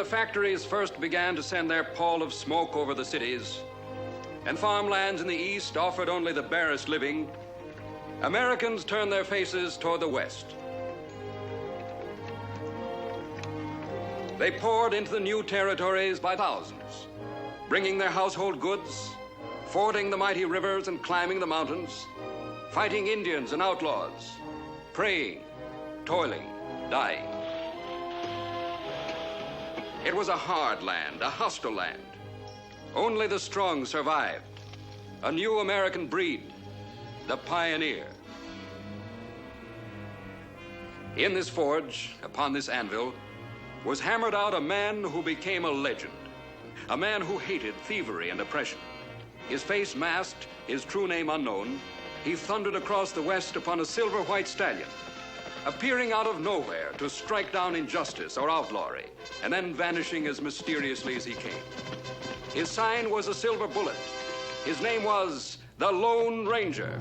the factories first began to send their pall of smoke over the cities, and farmlands in the east offered only the barest living, Americans turned their faces toward the west. They poured into the new territories by thousands, bringing their household goods, fording the mighty rivers and climbing the mountains, fighting Indians and outlaws, praying, toiling, dying. It was a hard land, a hostile land. Only the strong survived. A new American breed, the pioneer. In this forge, upon this anvil, was hammered out a man who became a legend. A man who hated thievery and oppression. His face masked, his true name unknown, he thundered across the West upon a silver-white stallion, appearing out of nowhere to strike down injustice or outlawry, and then vanishing as mysteriously as he came. His sign was a silver bullet. His name was the Lone Ranger.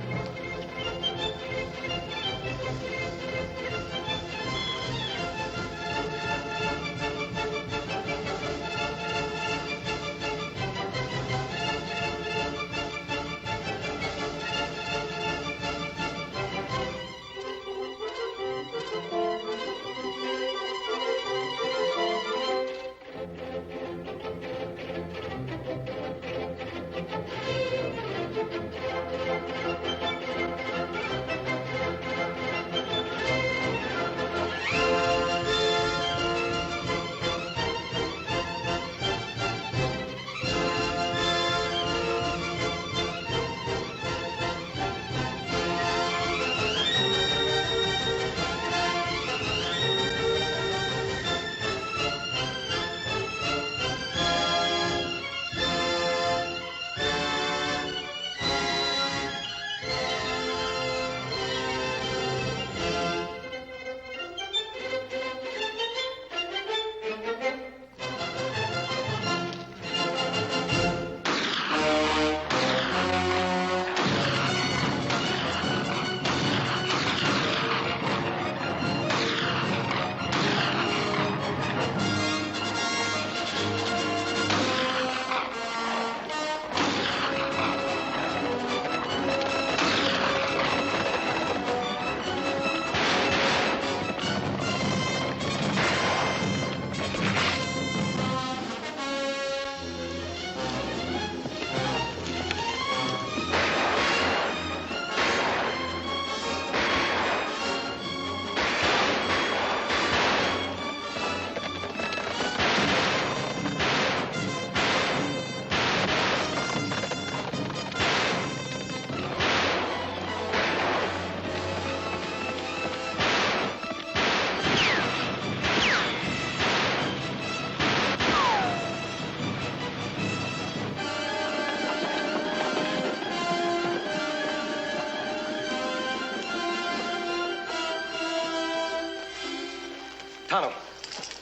Tonto,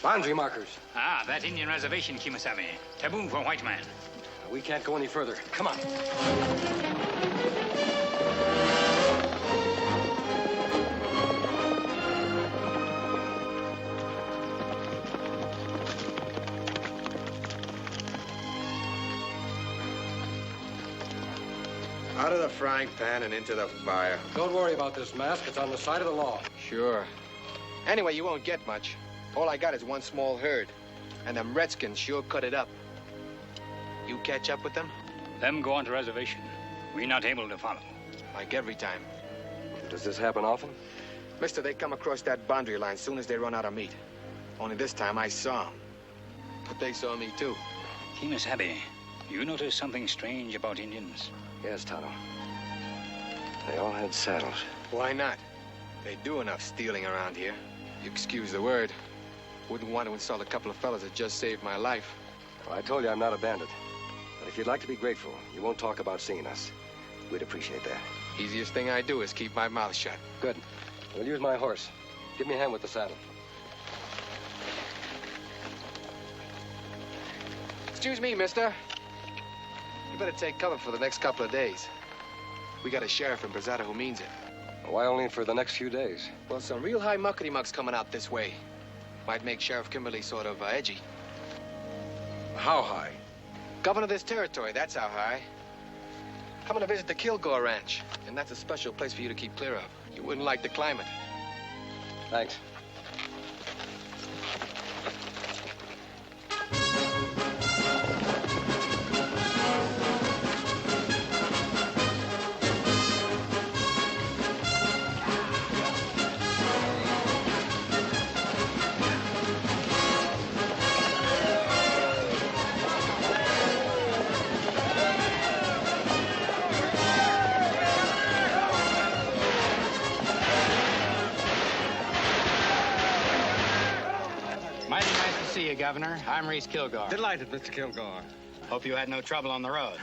boundary markers. Ah, that Indian reservation, Kimasabi. Taboo for white man. We can't go any further. Come on. Out of the frying pan and into the fire. Don't worry about this mask. It's on the side of the law. Sure. Anyway, you won't get much. All I got is one small herd. And them redskins sure cut it up. You catch up with them? Them go on to reservation. We not able to follow. Like every time. Does this happen often? Mister, they come across that boundary line soon as they run out of meat. Only this time I saw them. But they saw me too. Kimasabi, you notice something strange about Indians? Yes, Tonto. They all had saddles. Why not? They do enough stealing around here. You excuse the word. Wouldn't want to insult a couple of fellas that just saved my life. Well, I told you I'm not a bandit. But if you'd like to be grateful, you won't talk about seeing us. We'd appreciate that. Easiest thing I do is keep my mouth shut. Good. We'll use my horse. Give me a hand with the saddle. Excuse me, mister. You better take cover for the next couple of days. We got a sheriff in Brazada who means it. Why only for the next few days? Well, some real high muckety mucks coming out this way. Might make Sheriff Kimberly sort of edgy. How high? Governor of this territory, that's how high. Coming to visit the Kilgore Ranch, and that's a special place for you to keep clear of. You wouldn't like the climate. Thanks. Mighty nice to see you, Governor. I'm Reese Kilgore. Delighted, Mr. Kilgore. Hope you had no trouble on the road.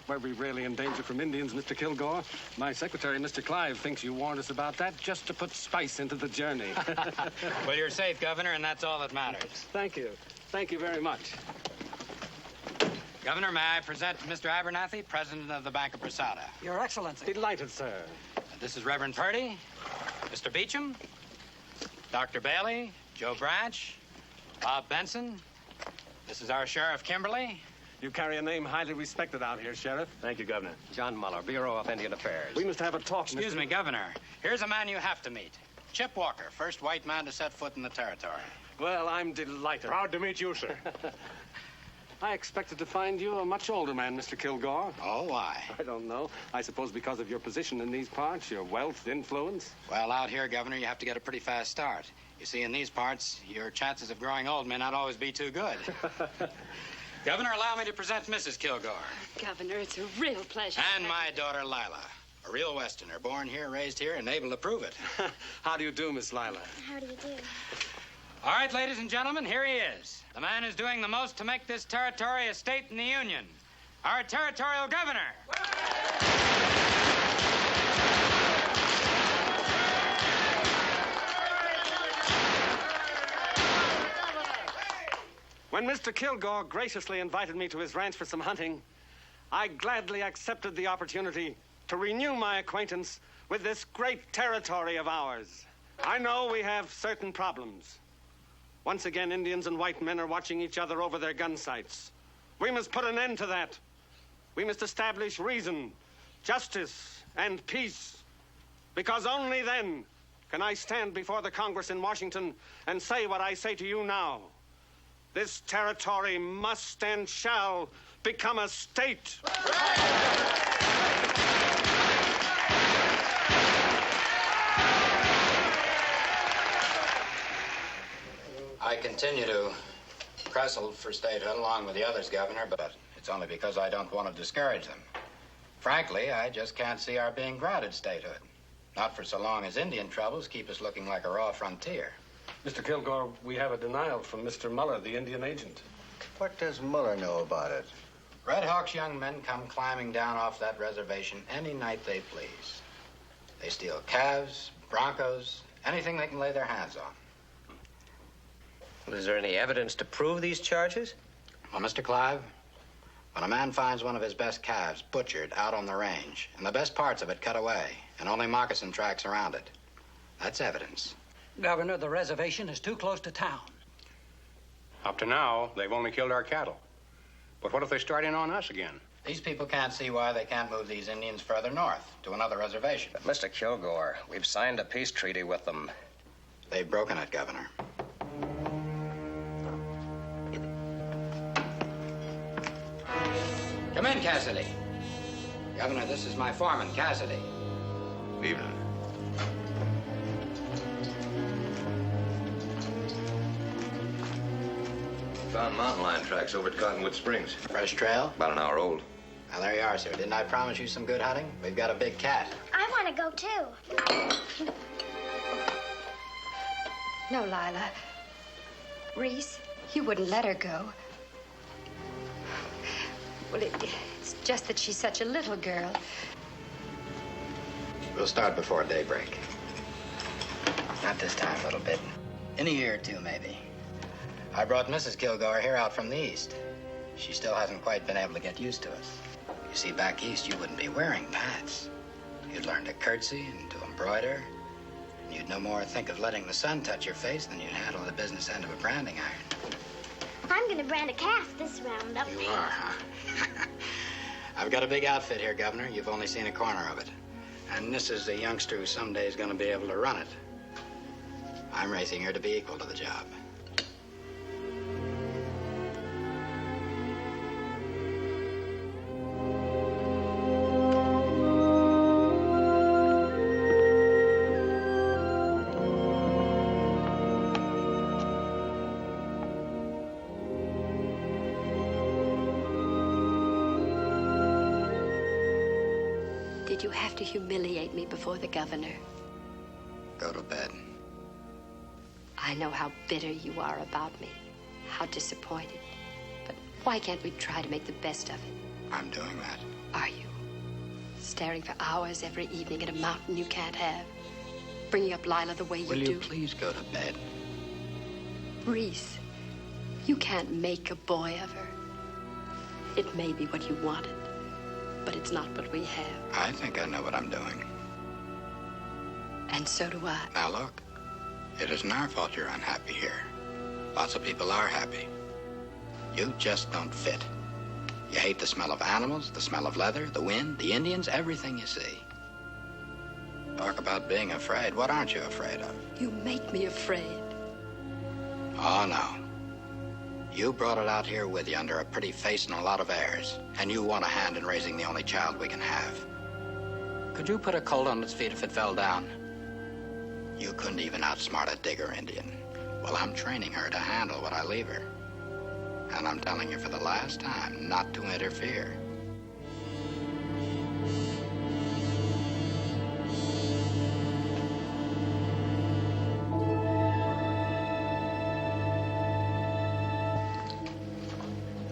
Were we really in danger from Indians, Mr. Kilgore? My secretary, Mr. Clive, thinks you warned us about that just to put spice into the journey. Well, you're safe, Governor, and that's all that matters. Thank you. Thank you very much. Governor, may I present Mr. Abernathy, president of the Bank of Prasada? Your Excellency. Delighted, sir. This is Reverend Purdy, Mr. Beecham, Dr. Bailey, Joe Branch, Bob Benson. This is our Sheriff Kimberly. You carry a name highly respected out here, Sheriff. Thank you, Governor. John Muller, Bureau of Indian Affairs. We must have a talk, Excuse me, Governor. Here's a man you have to meet. Chip Walker, first white man to set foot in the territory. Well, I'm delighted. Proud to meet you, sir. I expected to find you a much older man, Mr. Kilgore. Oh, why? I don't know. I suppose because of your position in these parts, your wealth, influence. Well, out here, Governor, you have to get a pretty fast start. You see, in these parts, your chances of growing old may not always be too good. Governor, allow me to present Mrs. Kilgore. Governor, it's a real pleasure. And my daughter, Lila. A real Westerner, born here, raised here, and able to prove it. How do you do, Miss Lila? How do you do? All right, ladies and gentlemen, here he is. The man who's doing the most to make this territory a state in the Union. Our territorial governor. When Mr. Kilgore graciously invited me to his ranch for some hunting, I gladly accepted the opportunity to renew my acquaintance with this great territory of ours. I know we have certain problems. Once again, Indians and white men are watching each other over their gun sights. We must put an end to that. We must establish reason, justice, and peace. Because only then can I stand before the Congress in Washington and say what I say to you now. This territory must and shall become a state. I continue to wrestle for statehood along with the others, Governor, but it's only because I don't want to discourage them. Frankly, I just can't see our being granted statehood. Not for so long as Indian troubles keep us looking like a raw frontier. Mr. Kilgore, we have a denial from Mr. Muller, the Indian agent. What does Muller know about it? Red Hawk's young men come climbing down off that reservation any night they please. They steal calves, broncos, anything they can lay their hands on. Well, is there any evidence to prove these charges? Well, Mr. Clive, when a man finds one of his best calves butchered out on the range, and the best parts of it cut away, and only moccasin tracks around it, that's evidence. Governor, the reservation is too close to town. Up to now, they've only killed our cattle. But what if they start in on us again? These people can't see why they can't move these Indians further north to another reservation. But Mr. Kilgore, we've signed a peace treaty with them. They've broken it, Governor. Come in, Cassidy. Governor, this is my foreman, Cassidy. Evening. Found mountain lion tracks over at Cottonwood Springs. Fresh trail? About an hour old. Now, there you are, sir. Didn't I promise you some good hunting? We've got a big cat. I want to go, too. No, Lila. Reese, you wouldn't let her go. Well, it's just that she's such a little girl. We'll start before daybreak. Not this time, little bit. In a year or two, maybe. I brought Mrs. Kilgore here out from the east. She still hasn't quite been able to get used to us. You see, back east, you wouldn't be wearing pants. You'd learn to curtsy and to embroider. And you'd no more think of letting the sun touch your face than you'd handle the business end of a branding iron. I'm I'm gonna brand a calf this roundup. You are, huh? I've got a big outfit here, Governor. You've only seen a corner of it. And this is the youngster who someday is going to be able to run it. I'm raising her to be equal to the job. Did you have to humiliate me before the governor? Go to bed. I know how bitter you are about me, how disappointed. But why can't we try to make the best of it? I'm doing that. Are you? Staring for hours every evening at a mountain you can't have? Bringing up Lila the way you do? Will you please go to bed? Reese, you can't make a boy of her. It may be what you wanted, but it's not what we have. I think I know what I'm doing. And so do I. Now look, it isn't our fault you're unhappy here. Lots of people are happy. You just don't fit. You hate the smell of animals, the smell of leather, the wind, the Indians, everything you see. Talk about being afraid. What aren't you afraid of? You make me afraid. Oh, no. You brought it out here with you under a pretty face and a lot of airs. And you want a hand in raising the only child we can have. Could you put a colt on its feet if it fell down? You couldn't even outsmart a Digger Indian. Well, I'm training her to handle what I leave her. And I'm telling you for the last time not to interfere.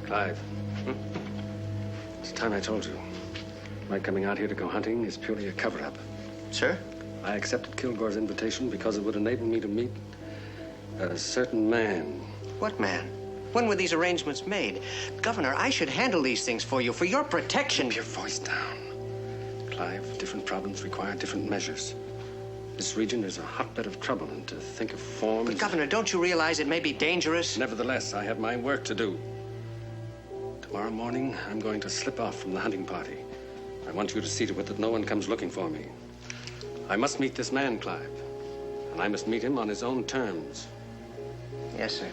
Clive. It's time I told you. My coming out here to go hunting is purely a cover-up. Sir? I accepted Kilgore's invitation because it would enable me to meet a certain man. What man? When were these arrangements made? Governor, I should handle these things for you, for your protection. Keep your voice down. Clive, different problems require different measures. This region is a hotbed of trouble, and to think of forms... But, Governor, don't you realize it may be dangerous? Nevertheless, I have my work to do. Tomorrow morning, I'm going to slip off from the hunting party. I want you to see to it that no one comes looking for me. I must meet this man, Clive. And I must meet him on his own terms. Yes, sir.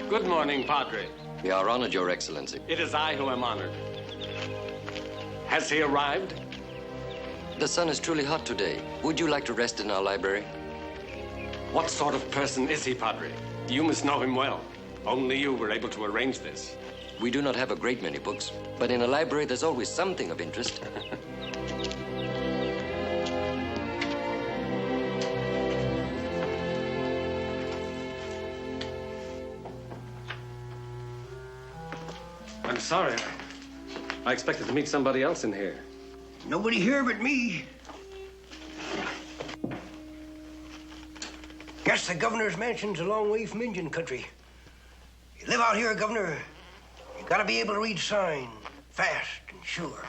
Good morning, Padre. We are honored, Your Excellency. It is I who am honored. Has he arrived? The sun is truly hot today. Would you like to rest in our library? What sort of person is he, Padre? You must know him well. Only you were able to arrange this. We do not have a great many books, but in a library there's always something of interest. I'm sorry. I expected to meet somebody else in here. Nobody here but me. Guess the governor's mansion's a long way from Indian country. You live out here, Governor, you gotta be able to read sign, fast and sure.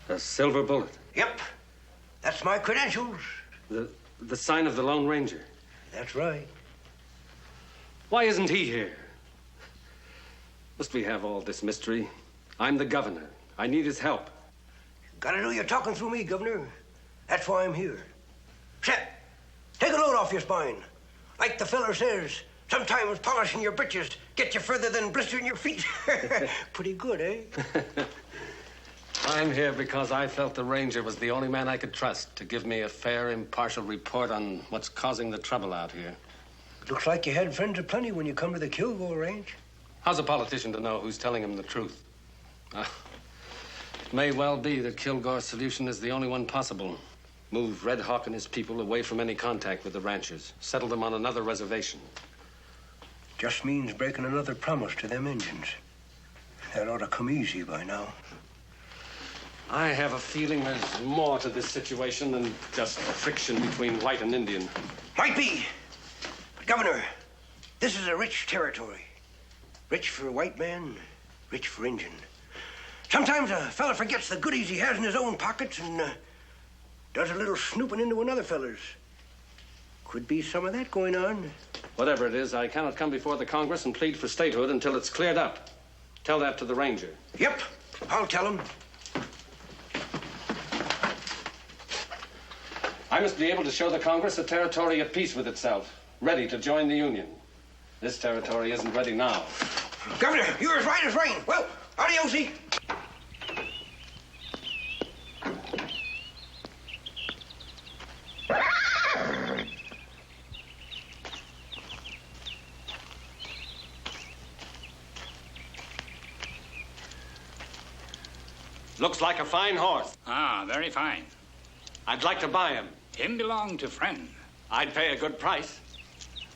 A silver bullet. Yep, that's my credentials. The sign of the Lone Ranger. That's right. Why isn't he here? Must we have all this mystery? I'm the governor. I need his help. Gotta do your talking through me, Governor. That's why I'm here. Shep, take a load off your spine. Like the fella says, sometimes polishing your britches gets you further than blistering your feet. Pretty good, eh? I'm here because I felt the ranger was the only man I could trust to give me a fair, impartial report on what's causing the trouble out here. Looks like you had friends aplenty when you come to the Kilgore Range. How's a politician to know who's telling him the truth? It may well be that Kilgore's solution is the only one possible. Move Red Hawk and his people away from any contact with the ranchers. Settle them on another reservation. Just means breaking another promise to them Indians. That ought to come easy by now. I have a feeling there's more to this situation than just friction between white and Indian. Might be. But, Governor, This is a rich territory. Rich for a white man, rich for Injun. Sometimes a fella forgets the goodies he has in his own pockets and does a little snooping into another fella's. Could be some of that going on. Whatever it is, I cannot come before the Congress and plead for statehood until it's cleared up. Tell that to the ranger. Yep, I'll tell him. I must be able to show the Congress a territory at peace with itself, ready to join the Union. This territory isn't ready now. Governor, you're as right as rain. Well, adios-y. Looks like a fine horse. Ah, very fine. I'd like to buy him. Him belong to friend. I'd pay a good price.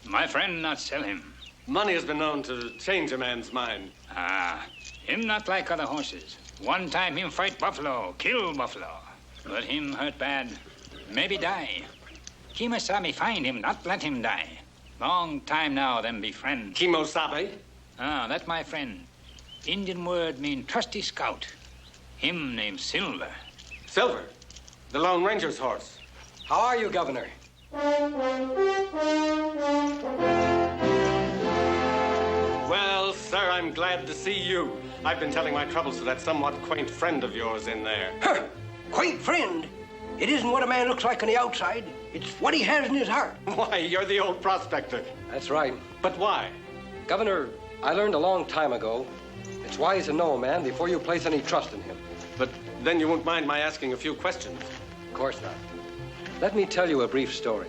My friend not sell him. Money has been known to change a man's mind. Ah, him not like other horses. One time him fight buffalo, kill buffalo. But him hurt bad. Maybe die. Kemosabe find him, not let him die. Long time now, them be friend. Kemosabe? Ah, that my friend. Indian word mean trusty scout. Him named Silver. Silver? The Lone Ranger's horse. How are you, Governor? Well, sir, I'm glad to see you. I've been telling my troubles to that somewhat quaint friend of yours in there. Huh. Quaint friend? It isn't what a man looks like on the outside. It's what he has in his heart. Why, you're the old prospector. That's right. But why? Governor, I learned a long time ago, it's wise to know a man before you place any trust in him. But then you won't mind my asking a few questions. Of course not. Let me tell you a brief story.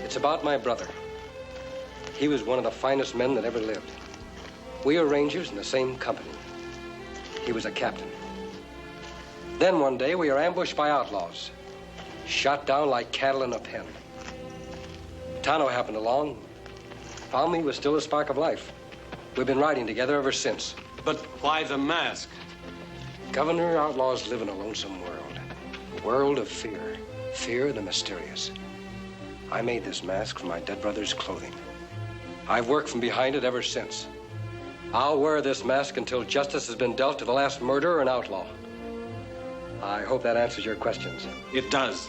It's about my brother. He was one of the finest men that ever lived. We were rangers in the same company. He was a captain. Then one day we were ambushed by outlaws, shot down like cattle in a pen. Tano happened along, found me with still a spark of life. We've been riding together ever since. But why the mask? Governor, outlaws live in a lonesome world. A world of fear. Fear of the mysterious. I made this mask from my dead brother's clothing. I've worked from behind it ever since. I'll wear this mask until justice has been dealt to the last murderer and outlaw. I hope that answers your questions. It does.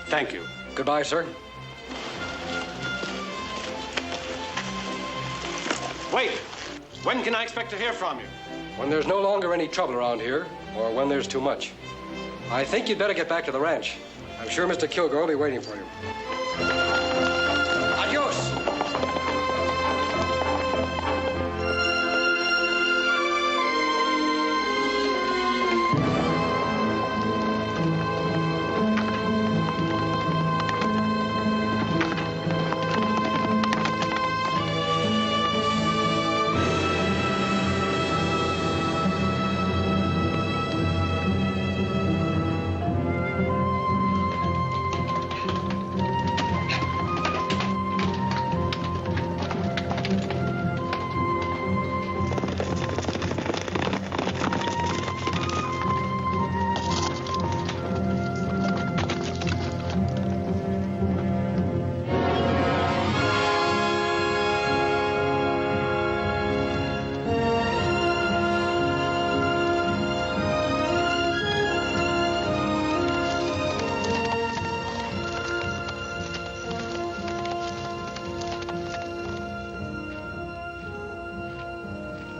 Thank you. Goodbye, sir. Wait! When can I expect to hear from you? When there's no longer any trouble around here, or when there's too much. I think you'd better get back to the ranch. I'm sure Mr. Kilgore will be waiting for you. Adios!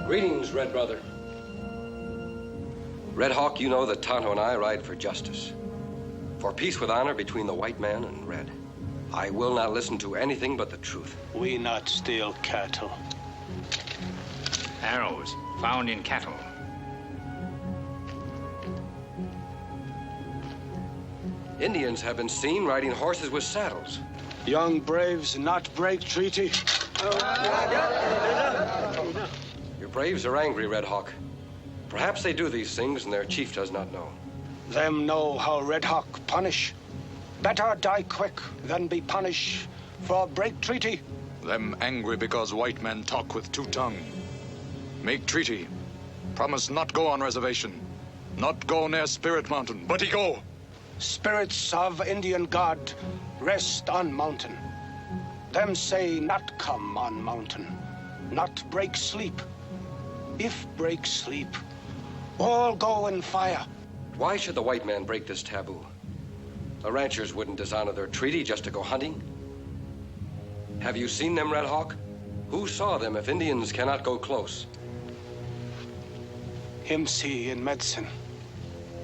Greetings, Red Brother. Red Hawk, you know that Tonto and I ride for justice. For peace with honor between the white man and Red. I will not listen to anything but the truth. We not steal cattle. Arrows found in cattle. Indians have been seen riding horses with saddles. Young braves not break treaty. Your braves are angry, Red Hawk. Perhaps they do these things and their chief does not know. Them know how Red Hawk punish. Better die quick than be punished for break treaty. Them angry because white men talk with two tongue. Make treaty. Promise not go on reservation. Not go near Spirit Mountain, but he go. Spirits of Indian God rest on mountain. Them say not come on mountain, not break sleep. If break sleep, all go in fire. Why should the white man break this taboo? The ranchers wouldn't dishonor their treaty just to go hunting. Have you seen them, Red Hawk? Who saw them if Indians cannot go close? Him see in medicine.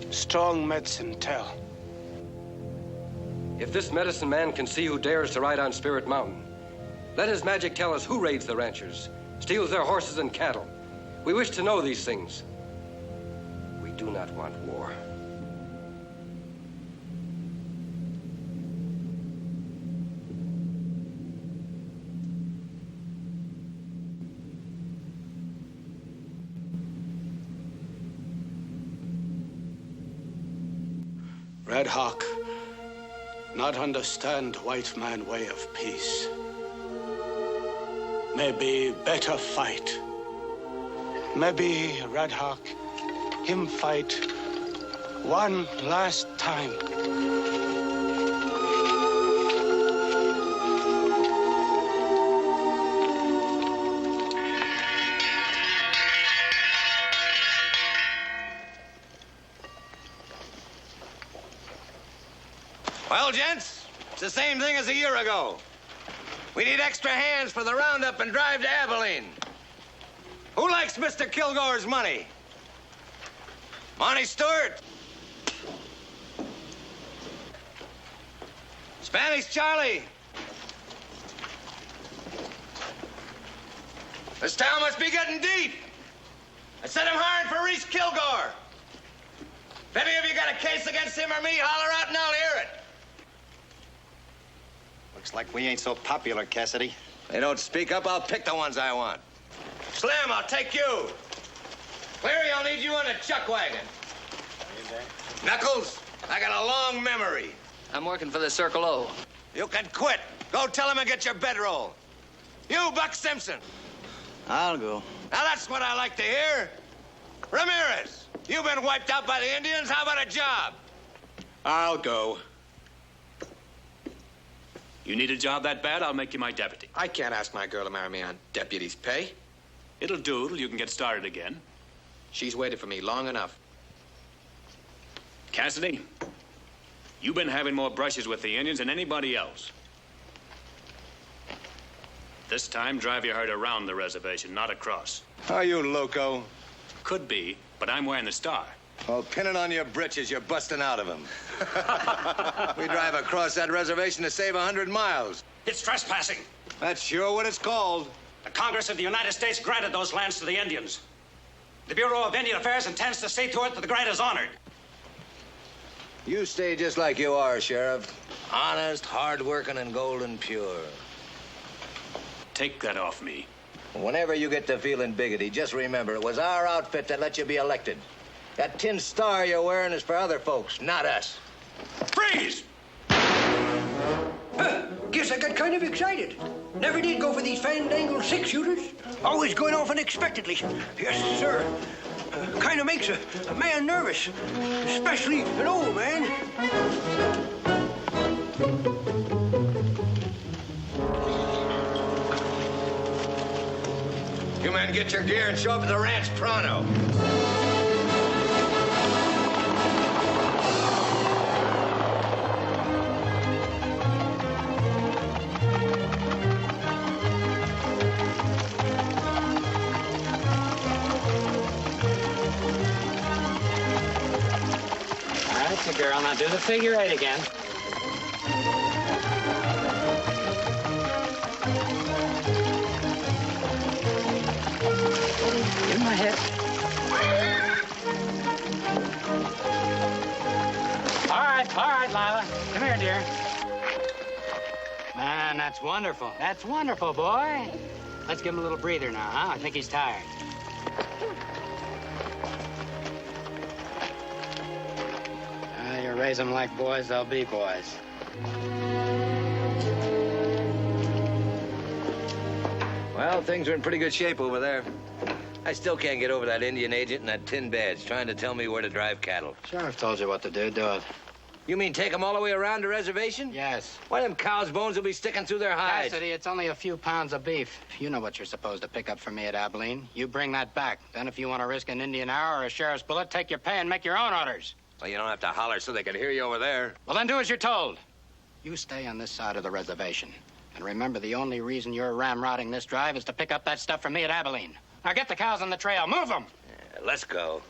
Strong medicine tell. If this medicine man can see who dares to ride on Spirit Mountain, let his magic tell us who raids the ranchers, steals their horses and cattle. We wish to know these things. We do not want war. Red Hawk, not understand white man way of peace. Maybe better fight. Maybe Red Hawk, him fight one last time. Well, gents, it's the same thing as a year ago. We need extra hands for the roundup and drive to Abilene. Who likes Mr. Kilgore's money? Monty Stewart? Spanish Charlie? This town must be getting deep. I said I'm hiring for Reese Kilgore. If any of you got a case against him or me, holler out and I'll hear it. Looks like we ain't so popular, Cassidy. They don't speak up, I'll pick the ones I want. Slim, I'll take you. Cleary, I'll need you on a chuck wagon. Knuckles, I got a long memory. I'm working for the Circle O. You can quit. Go tell him and get your bedroll. You, Buck Simpson. I'll go. Now that's what I like to hear. Ramirez, you've been wiped out by the Indians. How about a job? I'll go. You need a job that bad, I'll make you my deputy. I can't ask my girl to marry me on deputy's pay. It'll do till you can get started again. She's waited for me long enough. Cassidy, you've been having more brushes with the Indians than anybody else. This time, drive your herd around the reservation, not across. Are you loco? Could be, but I'm wearing the star. Well, pin it on your britches. You're busting out of them. We drive across that reservation to save 100 miles. It's trespassing. That's sure what it's called. The Congress of the United States granted those lands to the Indians. The Bureau of Indian Affairs intends to see to it that the grant is honored. You stay just like you are, Sheriff. Honest, hard-working, and golden pure. Take that off me. Whenever you get to feeling biggity, just remember it was our outfit that let you be elected. That tin star you're wearing is for other folks, not us. Freeze! Guess I got kind of excited. Never did go for these fandangled six-shooters. Always going off unexpectedly. Yes, sir. Kind of makes a man nervous, especially an old man. You men get your gear and show up at the ranch pronto. That's a girl. Now do the figure eight again. In my head. All right, Lila. Come here, dear. Man, that's wonderful. That's wonderful, boy. Let's give him a little breather now, huh? I think he's tired. You raise them like boys, they'll be boys. Well, things are in pretty good shape over there. I still can't get over that Indian agent and that tin badge trying to tell me where to drive cattle. Sheriff told you what to do. Do it. You mean take them all the way around the reservation? Yes. Why, them cows' bones will be sticking through their hides. Cassidy, it's only a few pounds of beef. You know what you're supposed to pick up for me at Abilene. You bring that back. Then if you want to risk an Indian hour or a sheriff's bullet, take your pay and make your own orders. Well, you don't have to holler so they can hear you over there. Well, then do as you're told. You stay on this side of the reservation. And remember, the only reason you're ramrodding this drive is to pick up that stuff for me at Abilene. Now get the cows on the trail. Move them! Yeah, let's go.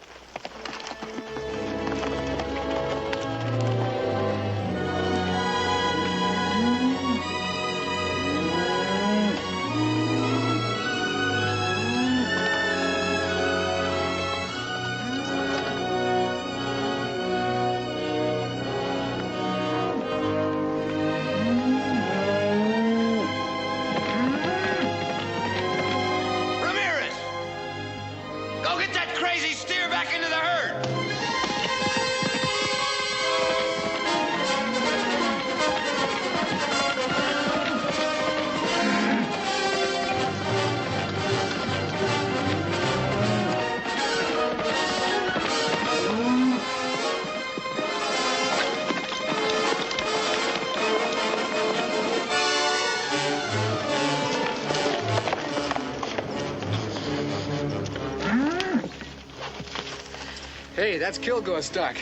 Hey, that's Kilgore stuck.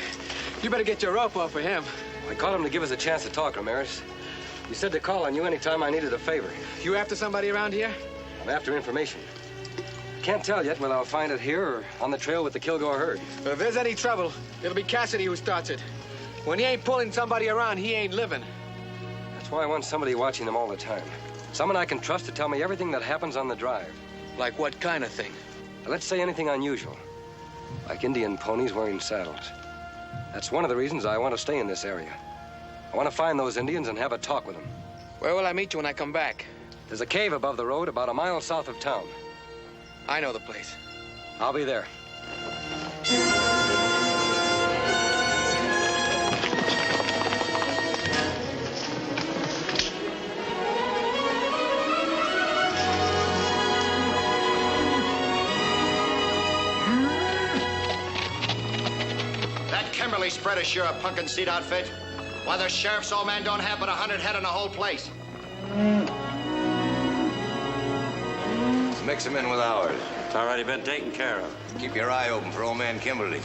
You better get your rope off of him. I called him to give us a chance to talk, Ramirez. You said to call on you anytime I needed a favor. You after somebody around here? I'm after information. Can't tell yet whether I'll find it here or on the trail with the Kilgore herd. But if there's any trouble, it'll be Cassidy who starts it. When he ain't pulling somebody around, he ain't living. That's why I want somebody watching them all the time. Someone I can trust to tell me everything that happens on the drive. Like what kind of thing? Let's say anything unusual. Like Indian ponies wearing saddles. That's one of the reasons I want to stay in this area. I want to find those Indians and have a talk with them. Where will I meet you when I come back? There's a cave above the road about a mile south of town. I know the place. I'll be there. Kimberly spread is sure a pumpkin seed outfit. Why, the sheriff's old man don't have but 100 head in the whole place. Let's mix them in with ours. It's already been taken care of. Keep your eye open for old man Kimberly.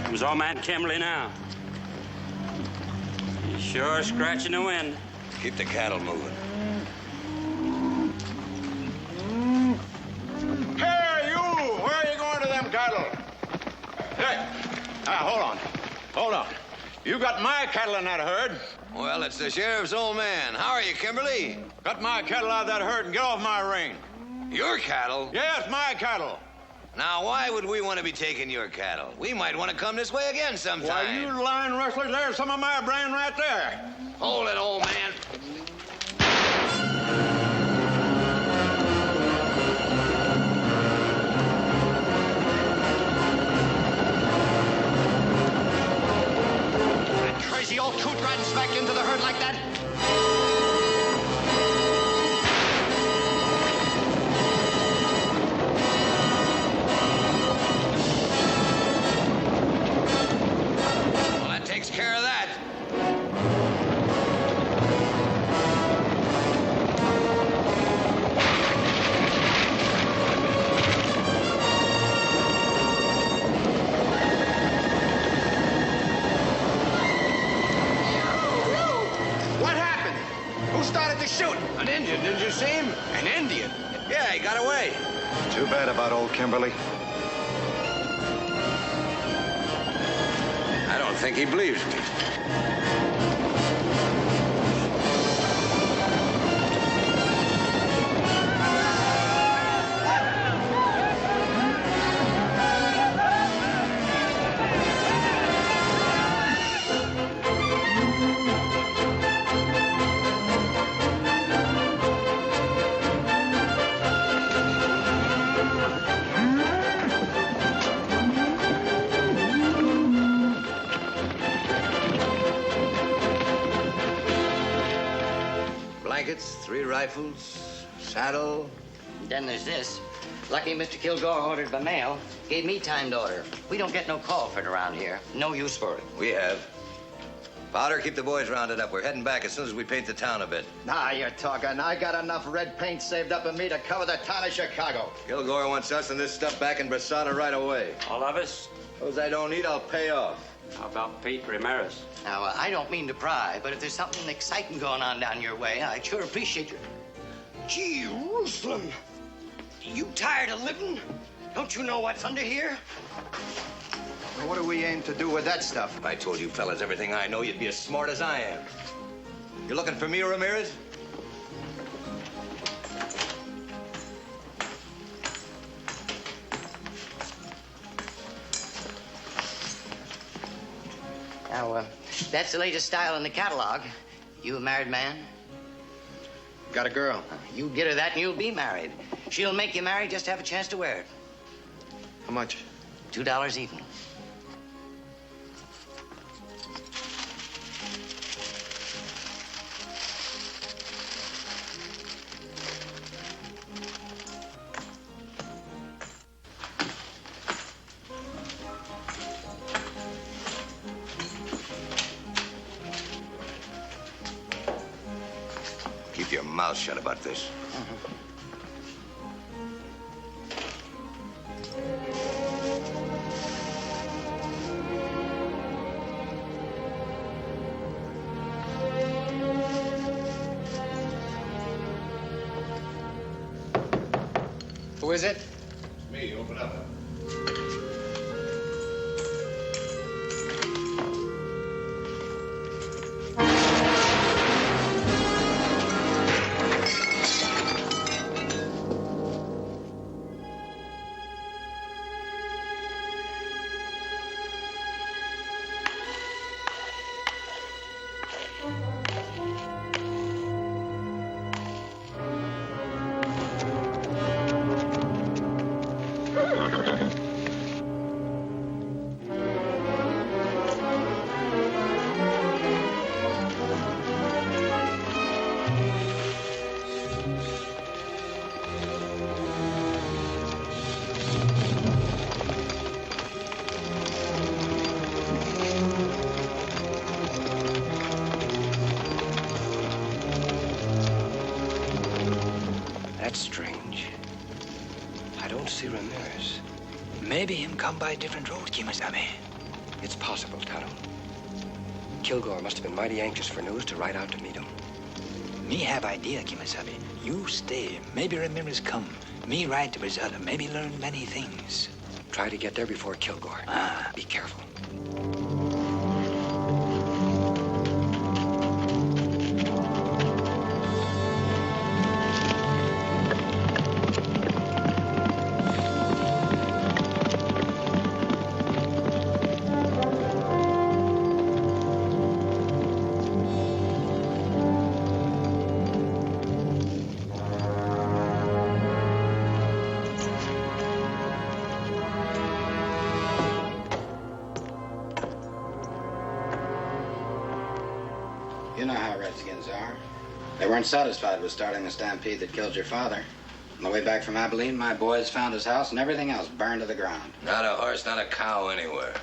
Comes old man Kimberly now. He's sure scratching the wind. Keep the cattle moving. Hey, you! Where are you going to them cattle? Hey, hold on. Hold on. You got my cattle in that herd. Well, it's the sheriff's old man. How are you, Kimberly? Cut my cattle out of that herd and get off my ring. Your cattle? Yes, my cattle. Now, why would we want to be taking your cattle? We might want to come this way again sometime. Why, you lying rustlers, there's some of my brain right there. Hold it, old man. That crazy old coot riding smack into the herd like that? Takes care of that. What happened? Who started the shooting? An Indian, didn't you see him? An Indian? Yeah, he got away. Too bad about old Kimberly. I don't think he believes me. blankets, 3 rifles, saddle. Then there's this. Lucky Mr. Kilgore ordered by mail. Gave me time to order. We don't get no call for it around here. No use for it. We have. Powder, keep the boys rounded up. We're heading back as soon as we paint the town a bit. Nah, you're talking. I got enough red paint saved up in me to cover the town of Chicago. Kilgore wants us and this stuff back in Brasada right away. All of us? Those I don't need, I'll pay off. How about Pete Ramirez? Now, I don't mean to pry, but if there's something exciting going on down your way, I'd sure appreciate your... Jerusalem! You tired of living? Don't you know what's under here? Well, what do we aim to do with that stuff? If I told you fellas everything I know, you'd be as smart as I am. You looking for me, Ramirez? Now, that's the latest style in the catalog. You a married man? Got a girl. You get her that and you'll be married. She'll make you married just to have a chance to wear it. How much? $2 even. Keep your mouth shut about this. Who is it? It's me. Open up. That's strange. I don't see Ramirez. Maybe him come by a different road, Kimasabi. It's possible, Tonto. Kilgore must have been mighty anxious for news to ride out to meet him. Me have idea, Kimasabi. You stay. Maybe Ramirez come. Me ride to Brazil. Maybe learn many things. Try to get there before Kilgore. Be careful. You know how Redskins are. They weren't satisfied with starting the stampede that killed your father. On the way back from Abilene, my boys found his house and everything else burned to the ground. Not a horse, not a cow anywhere.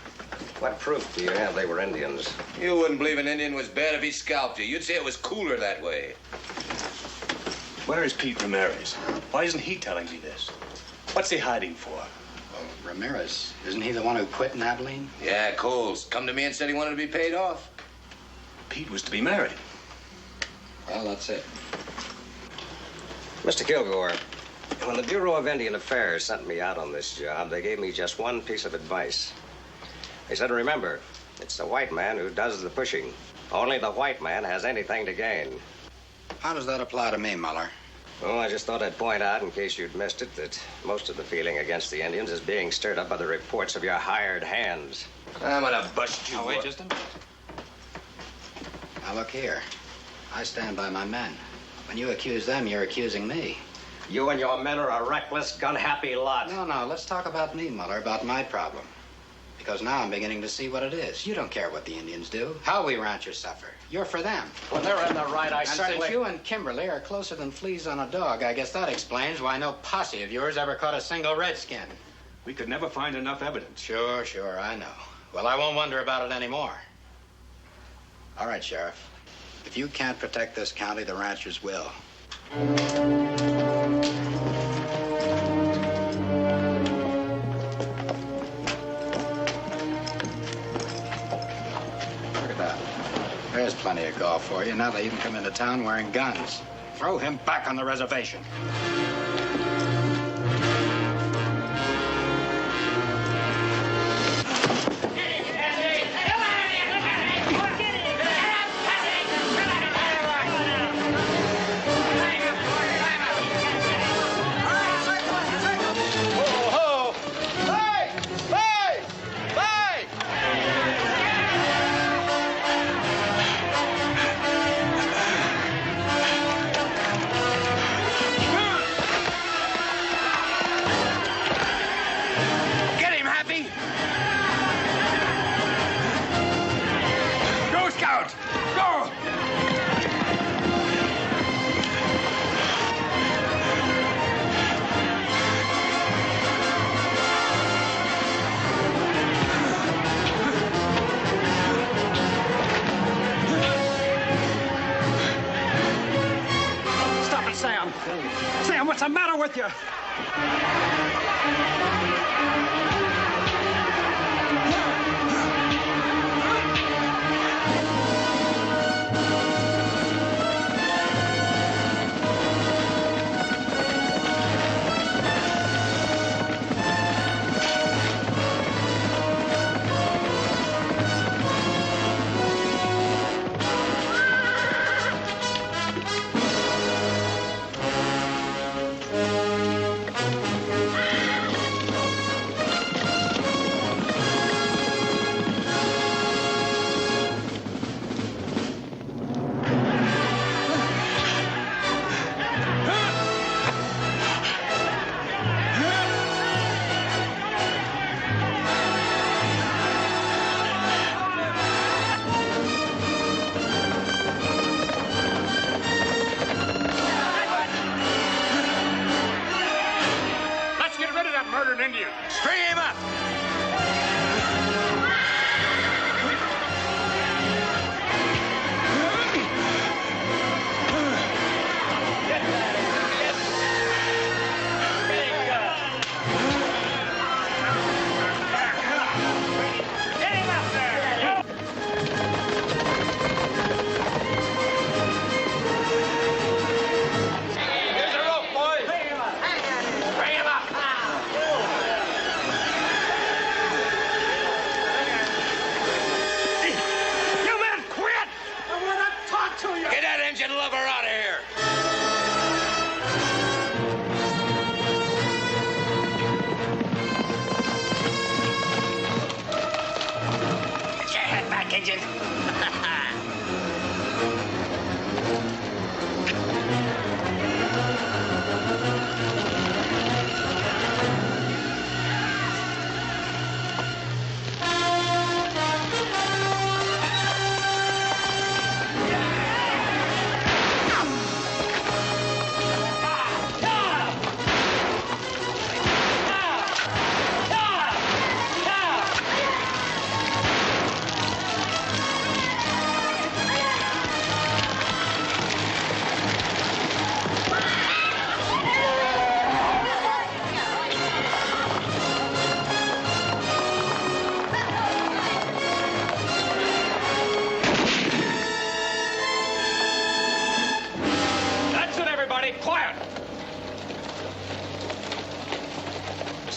What proof do you have they were Indians? You wouldn't believe an Indian was bad if he scalped you. You'd say it was cooler that way. Where is Pete Ramirez? Why isn't he telling me this? What's he hiding for? Well, Ramirez, isn't he the one who quit in Abilene? Yeah, Coles. Come to me and said he wanted to be paid off. Pete was to be married. Well, that's it. Mr. Kilgore, when the Bureau of Indian Affairs sent me out on this job, they gave me just one piece of advice. They said, remember, it's the white man who does the pushing. Only the white man has anything to gain. How does that apply to me, Muller? Oh, I just thought I'd point out, in case you'd missed it, that most of the feeling against the Indians is being stirred up by the reports of your hired hands. I'm gonna bust you. Oh, wait just a minute. Now, look here. I stand by my men. When you accuse them, you're accusing me. You and your men are a reckless, gun-happy lot. No, let's talk about me, Muller, about my problem. Because now I'm beginning to see what it is. You don't care what the Indians do, how we ranchers suffer. You're for them. When they're in the right, And since you and Kimberly are closer than fleas on a dog, I guess that explains why no posse of yours ever caught a single redskin. We could never find enough evidence. Sure, I know. Well, I won't wonder about it anymore. All right, Sheriff. If you can't protect this county, the ranchers will. There's plenty of golf for you. Now they even come into town wearing guns. Throw him back on the reservation. Sam, what's the matter with you?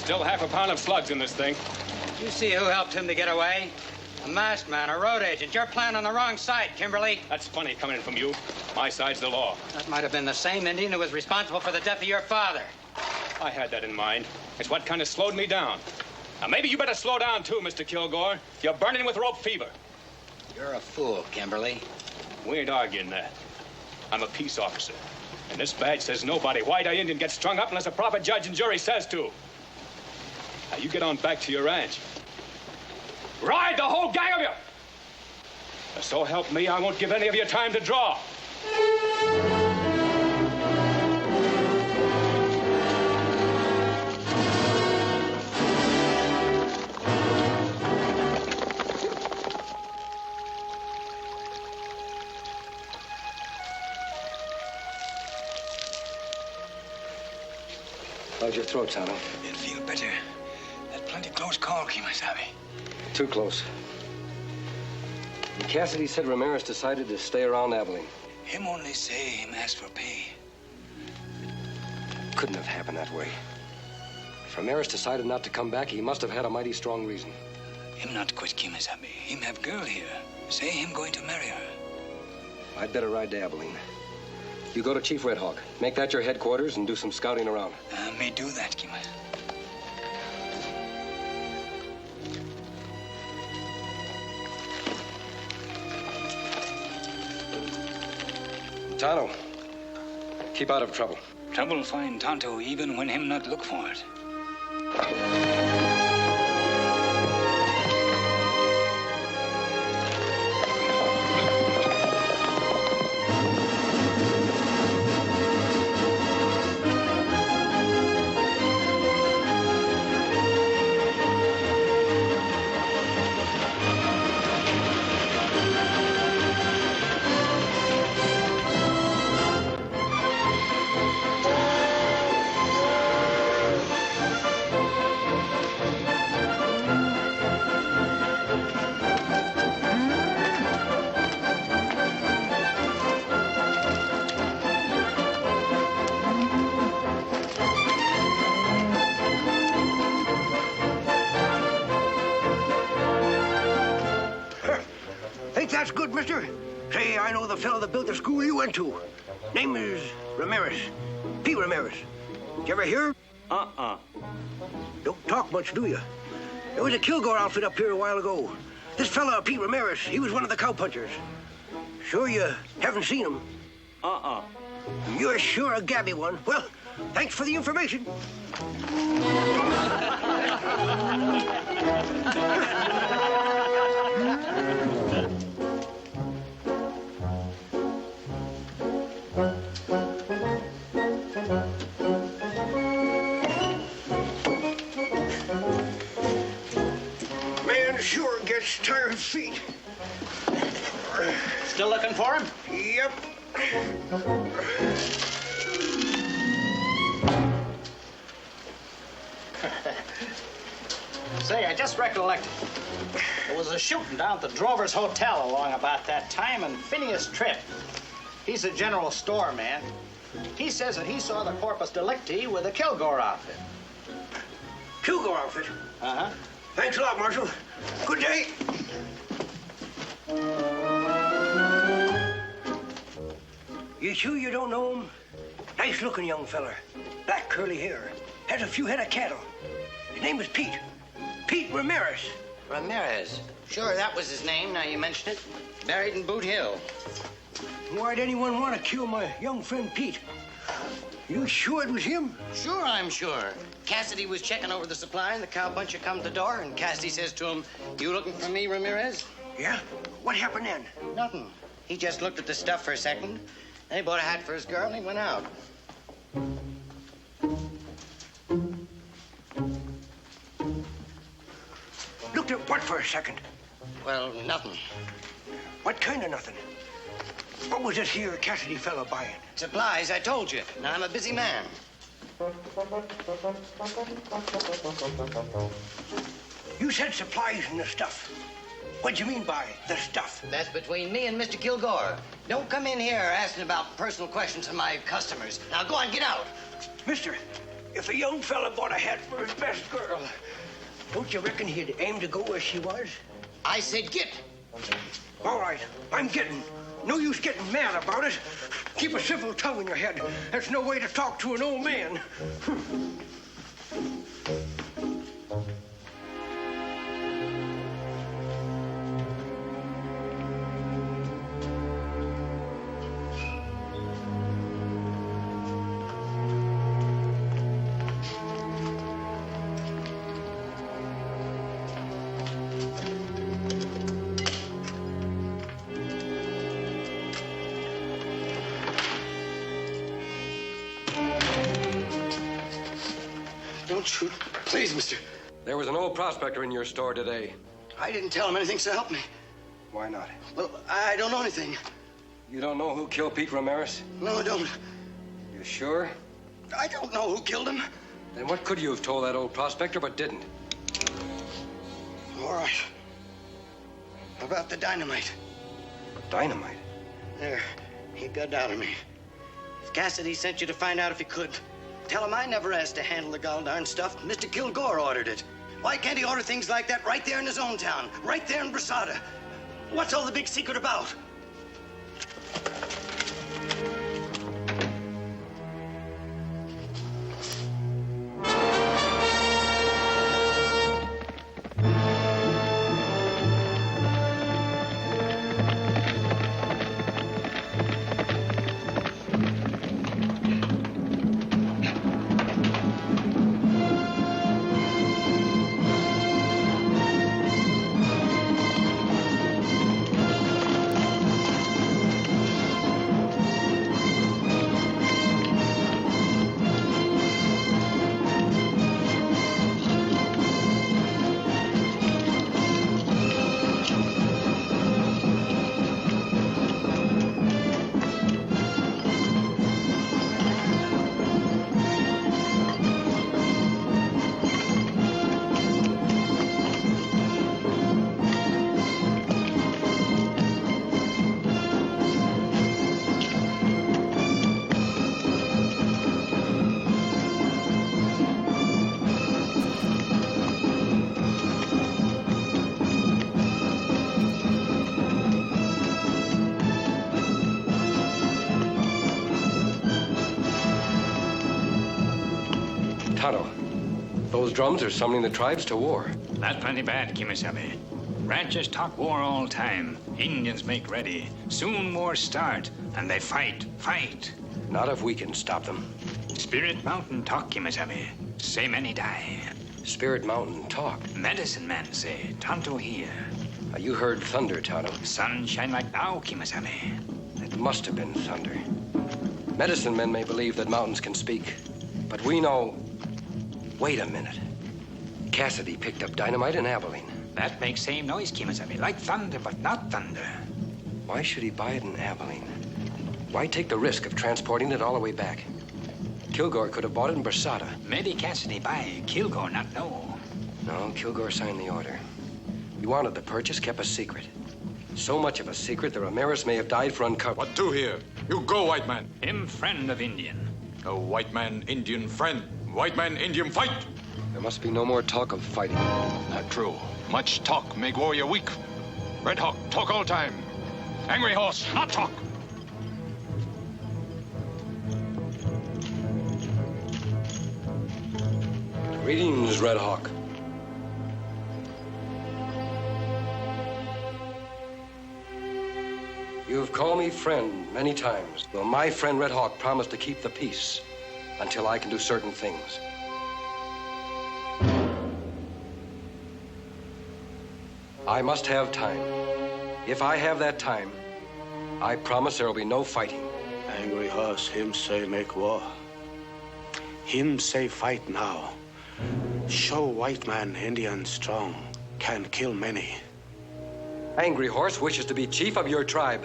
Still half a pound of slugs in this thing. You see who helped him to get away? A masked man, a road agent. You're playing on the wrong side, Kimberly. That's funny coming in from you. My side's the law. That might have been the same Indian who was responsible for the death of your father. I had that in mind. It's what kind of slowed me down. Now, maybe you better slow down, too, Mr. Kilgore. You're burning with rope fever. You're a fool, Kimberly. We ain't arguing that. I'm a peace officer. And this badge says nobody, white or Indian, gets strung up unless a proper judge and jury says to. Now, you get on back to your ranch. Ride, the whole gang of you! So help me, I won't give any of you time to draw. How's your throat, Tano? It feel better. That plenty close call, Kimasabi. Too close. Cassidy said Ramirez decided to stay around Abilene. Him only say him ask for pay. Couldn't have happened that way. If Ramirez decided not to come back, he must have had a mighty strong reason. Him not quit Kimasabi. Him have girl here. Say him going to marry her. I'd better ride to Abilene. You go to Chief Red Hawk. Make that your headquarters and do some scouting around. May do that, Kimas. Tano, keep out of trouble. Trouble find Tonto even when him not look for it. Think that's good, mister? Say, I know the fellow that built the school you went to. Name is Ramirez. Pete Ramirez. Did you ever hear? Don't talk much, do you? There was a Kilgore outfit up here a while ago. This fella, Pete Ramirez, he was one of the cowpunchers. Sure you haven't seen him? You're sure a gabby one. Well, thanks for the information. Man sure gets tired feet. Still looking for him? Yep. Say, I just recollected. There was a shooting down at the Drovers Hotel along about that time, and Phineas Tripp, he's a general store man. He says that he saw the Corpus Delicti with the Kilgore outfit. Kilgore outfit? Uh-huh. Thanks a lot, Marshal. Good day. You sure you don't know him? Nice-looking young feller. Black curly hair. Has a few head of cattle. His name is Pete. Pete Ramirez. Ramirez? Sure, that was his name, now you mention it. Buried in Boot Hill. Why'd anyone want to kill my young friend Pete? You sure it was him? Sure, I'm sure. Cassidy was checking over the supply, and the cowpuncher come to the door, and Cassidy says to him, "You looking for me, Ramirez?" Yeah? What happened then? Nothing. He just looked at the stuff for a second. Then he bought a hat for his girl, and he went out. Looked at what for a second? Well, nothing. What kind of nothing? What was this here Cassidy fella buying? Supplies, I told you. Now, I'm a busy man. You said supplies and the stuff. What'd you mean by the stuff? That's between me and Mr. Kilgore. Don't come in here asking about personal questions of my customers. Now, go on, get out. Mister, if a young fella bought a hat for his best girl, don't you reckon he'd aim to go where she was? I said get. All right, I'm getting. No use getting mad about it. Keep a civil tongue in your head. That's no way to talk to an old man. Don't shoot. Please, mister. There was an old prospector in your store today. I didn't tell him anything, so help me. Why not? Well, I don't know anything. You don't know who killed Pete Ramirez? No, I don't. You sure? I don't know who killed him. Then what could you have told that old prospector but didn't? All right. About the dynamite. Dynamite? There. He got out of me. If Cassidy sent you to find out if he could, tell him I never asked to handle the goldarn stuff. Mr. Kilgore ordered it. Why can't he order things like that right there in his own town? Right there in Brasada? What's all the big secret about? Tonto, those drums are summoning the tribes to war. That's plenty bad, Kimasabi. Ranchers talk war all time. Indians make ready. Soon war start, and they fight. Not if we can stop them. Spirit Mountain talk, Kimasabi. Say many die. Spirit Mountain talk? Medicine man say, Tonto here. You heard thunder, Tonto. Sun shine like now, Kimasabi. It must have been thunder. Medicine men may believe that mountains can speak, but we know... Wait a minute. Cassidy picked up dynamite in Abilene. That makes same noise, Kimasabi. Like thunder, but not thunder. Why should he buy it in Abilene? Why take the risk of transporting it all the way back? Kilgore could have bought it in Brasada. Maybe Cassidy buy, Kilgore not know. No, Kilgore signed the order. He wanted the purchase kept a secret. So much of a secret that Ramirez may have died for uncovered. What do here? You go, white man. Him friend of Indian. A white man, Indian friend. White man, Indian fight. There must be no more talk of fighting. Not true. Much talk make warrior weak. Red Hawk, talk all time. Angry Horse, not talk. Greetings, Red Hawk. You have called me friend many times. Well, my friend Red Hawk promised to keep the peace until I can do certain things. I must have time. If I have that time, I promise there will be no fighting. Angry Horse, him say make war. Him say fight now. Show white man Indian strong, can kill many. Angry Horse wishes to be chief of your tribe.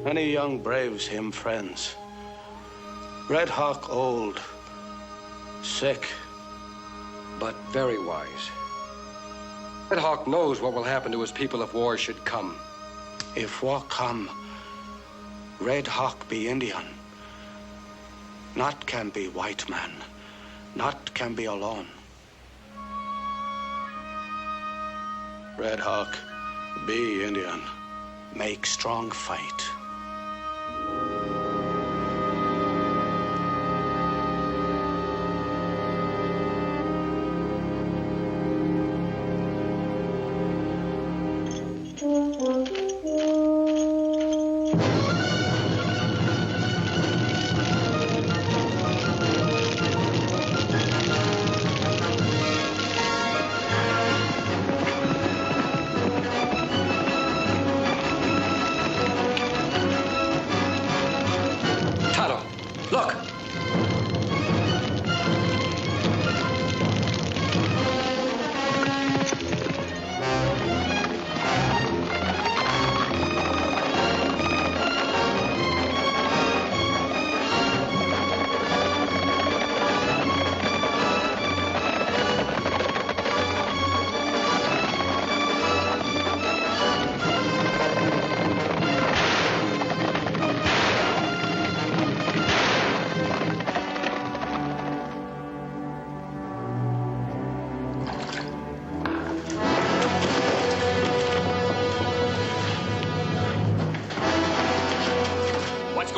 Many young braves him friends. Red Hawk old, sick. But very wise. Red Hawk knows what will happen to his people if war should come. If war come, Red Hawk be Indian. Not can be white man. Not can be alone. Red Hawk be Indian. Make strong fight.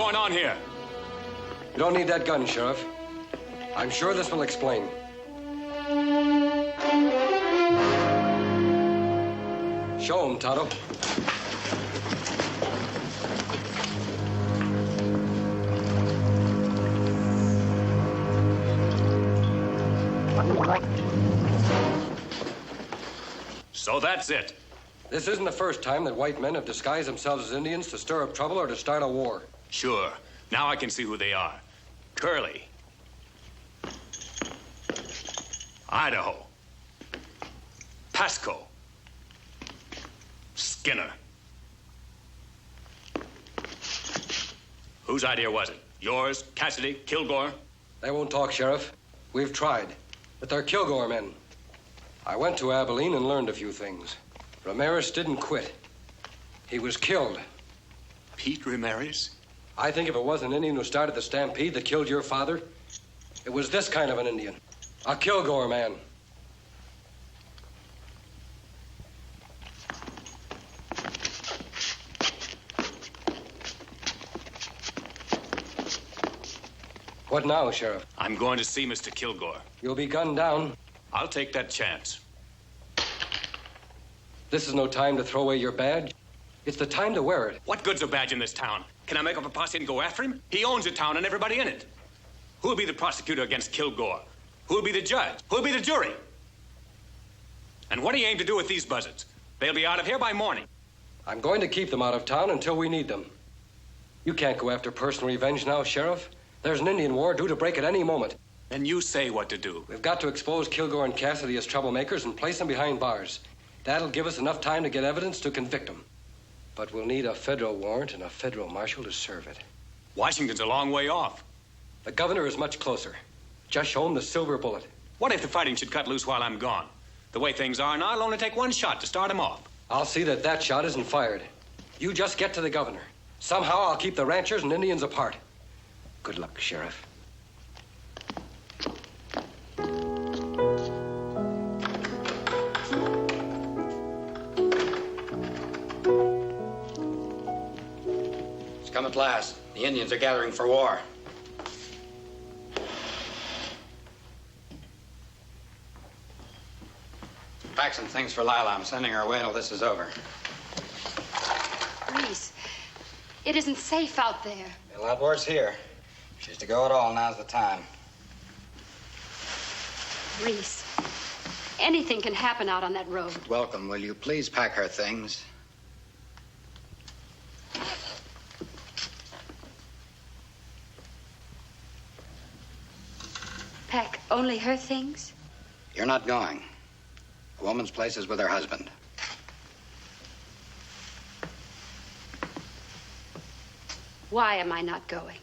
going on here? You don't need that gun, Sheriff. I'm sure this will explain. Show him, Tonto. So that's it. This isn't the first time that white men have disguised themselves as Indians to stir up trouble or to start a war. Sure. Now I can see who they are. Curly. Idaho. Pasco. Skinner. Whose idea was it? Yours, Cassidy, Kilgore? They won't talk, Sheriff. We've tried. But they're Kilgore men. I went to Abilene and learned a few things. Ramirez didn't quit. He was killed. Pete Ramirez? I think if it was an Indian who started the stampede that killed your father, it was this kind of an Indian. A Kilgore man. What now, Sheriff? I'm going to see Mr. Kilgore. You'll be gunned down. I'll take that chance. This is no time to throw away your badge. It's the time to wear it. What good's a badge in this town? Can I make up a posse and go after him? He owns the town and everybody in it. Who'll be the prosecutor against Kilgore? Who'll be the judge? Who'll be the jury? And what do you aim to do with these buzzards? They'll be out of here by morning. I'm going to keep them out of town until we need them. You can't go after personal revenge now, Sheriff. There's an Indian war due to break at any moment. Then you say what to do. We've got to expose Kilgore and Cassidy as troublemakers and place them behind bars. That'll give us enough time to get evidence to convict them. But we'll need a federal warrant and a federal marshal to serve it. Washington's a long way off. The governor is much closer. Just show him the silver bullet. What if the fighting should cut loose while I'm gone? The way things are now, it'll only take one shot to start him off. I'll see that that shot isn't fired. You just get to the governor. Somehow I'll keep the ranchers and Indians apart. Good luck, Sheriff. It's come at last. The Indians are gathering for war. Pack some things for Lila. I'm sending her away till this is over. Reese, it isn't safe out there. A lot worse here. If she's to go at all, now's the time. Reese, anything can happen out on that road. Welcome. Will you please pack her things? Pack only her things? You're not going. A woman's place is with her husband. Why am I not going?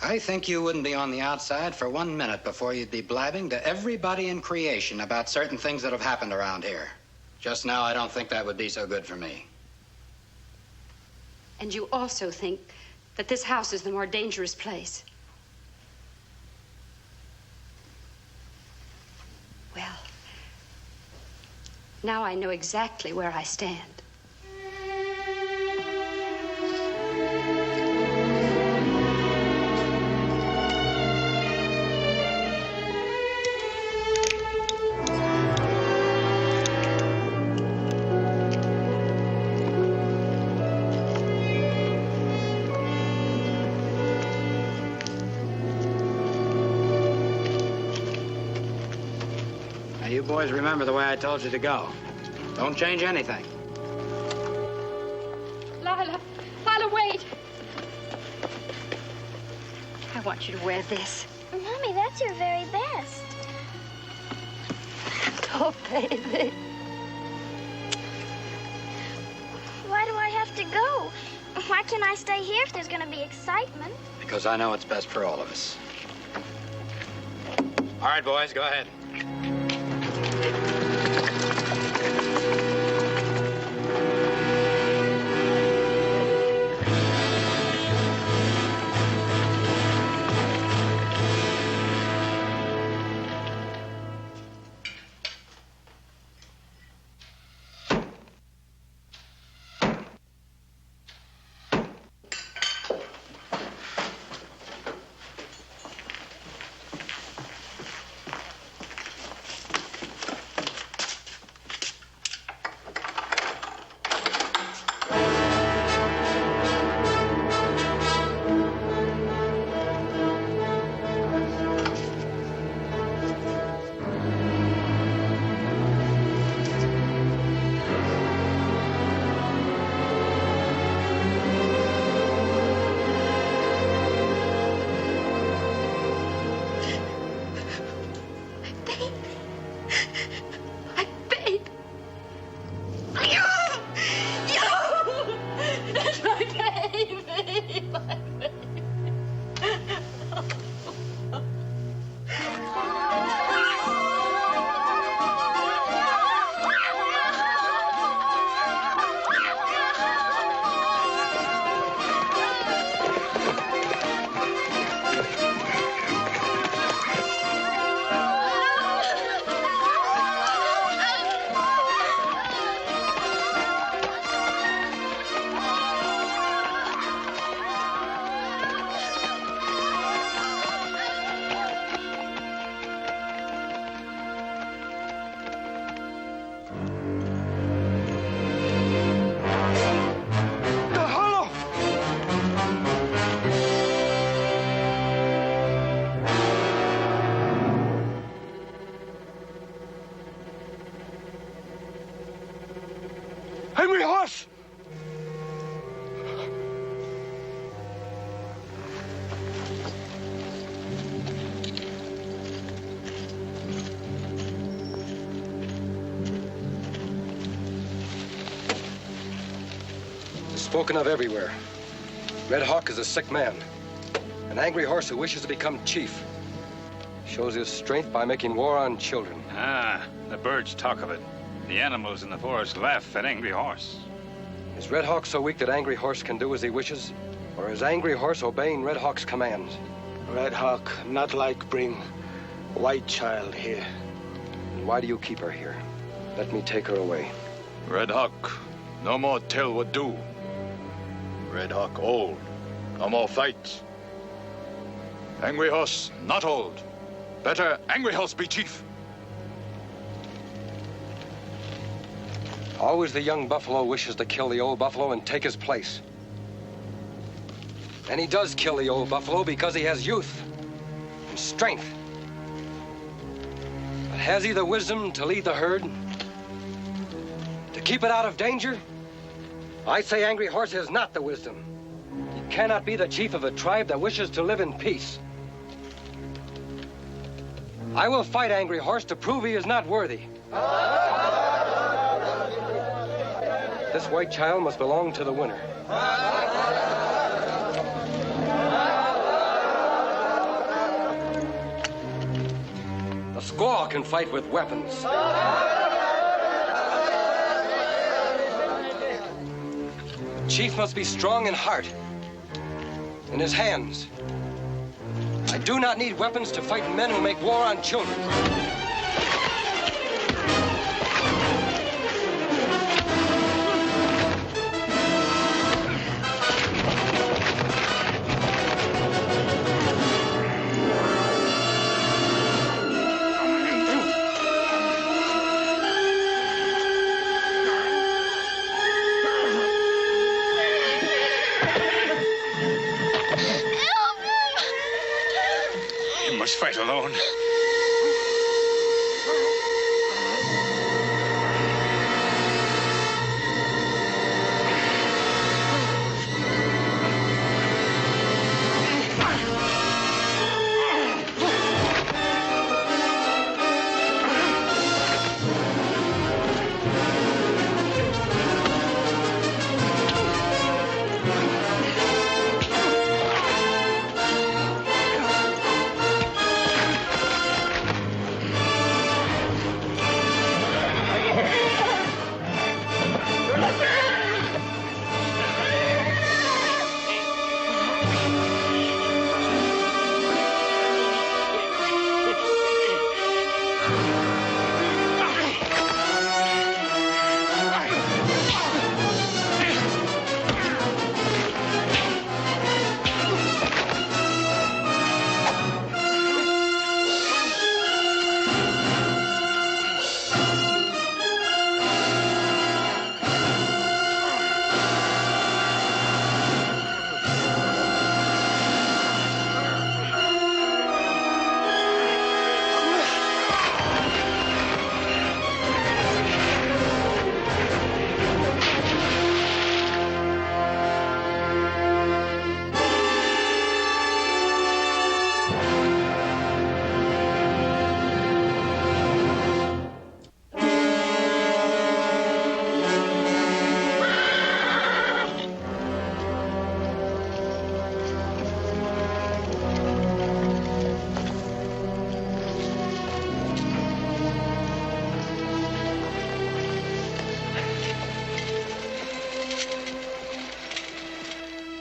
I think you wouldn't be on the outside for 1 minute before you'd be blabbing to everybody in creation about certain things that have happened around here. Just now, I don't think that would be so good for me. And you also think that this house is the more dangerous place. Well, now I know exactly where I stand. You boys remember the way I told you to go. Don't change anything. Lila, wait. I want you to wear this. Mommy, that's your very best. Oh, baby. Why do I have to go? Why can't I stay here if there's going to be excitement? Because I know what's best for all of us. All right, boys, go ahead. Angry Horse! Spoken of everywhere. Red Hawk is a sick man. An angry horse who wishes to become chief. Shows his strength by making war on children. Ah, the birds talk of it. The animals in the forest laugh at Angry Horse. Is Red Hawk so weak that Angry Horse can do as he wishes? Or is Angry Horse obeying Red Hawk's commands? Red Hawk not like bring white child here. And why do you keep her here? Let me take her away. Red Hawk, no more tell what do. Red Hawk old. No more fights. Angry Horse not old. Better Angry Horse be chief. Always the young buffalo wishes to kill the old buffalo and take his place. And he does kill the old buffalo because he has youth and strength. But has he the wisdom to lead the herd? To keep it out of danger? I say Angry Horse has not the wisdom. He cannot be the chief of a tribe that wishes to live in peace. I will fight Angry Horse to prove he is not worthy. This white child must belong to the winner. The squaw can fight with weapons. Chief must be strong in heart, in his hands. I do not need weapons to fight men who make war on children. Fight alone.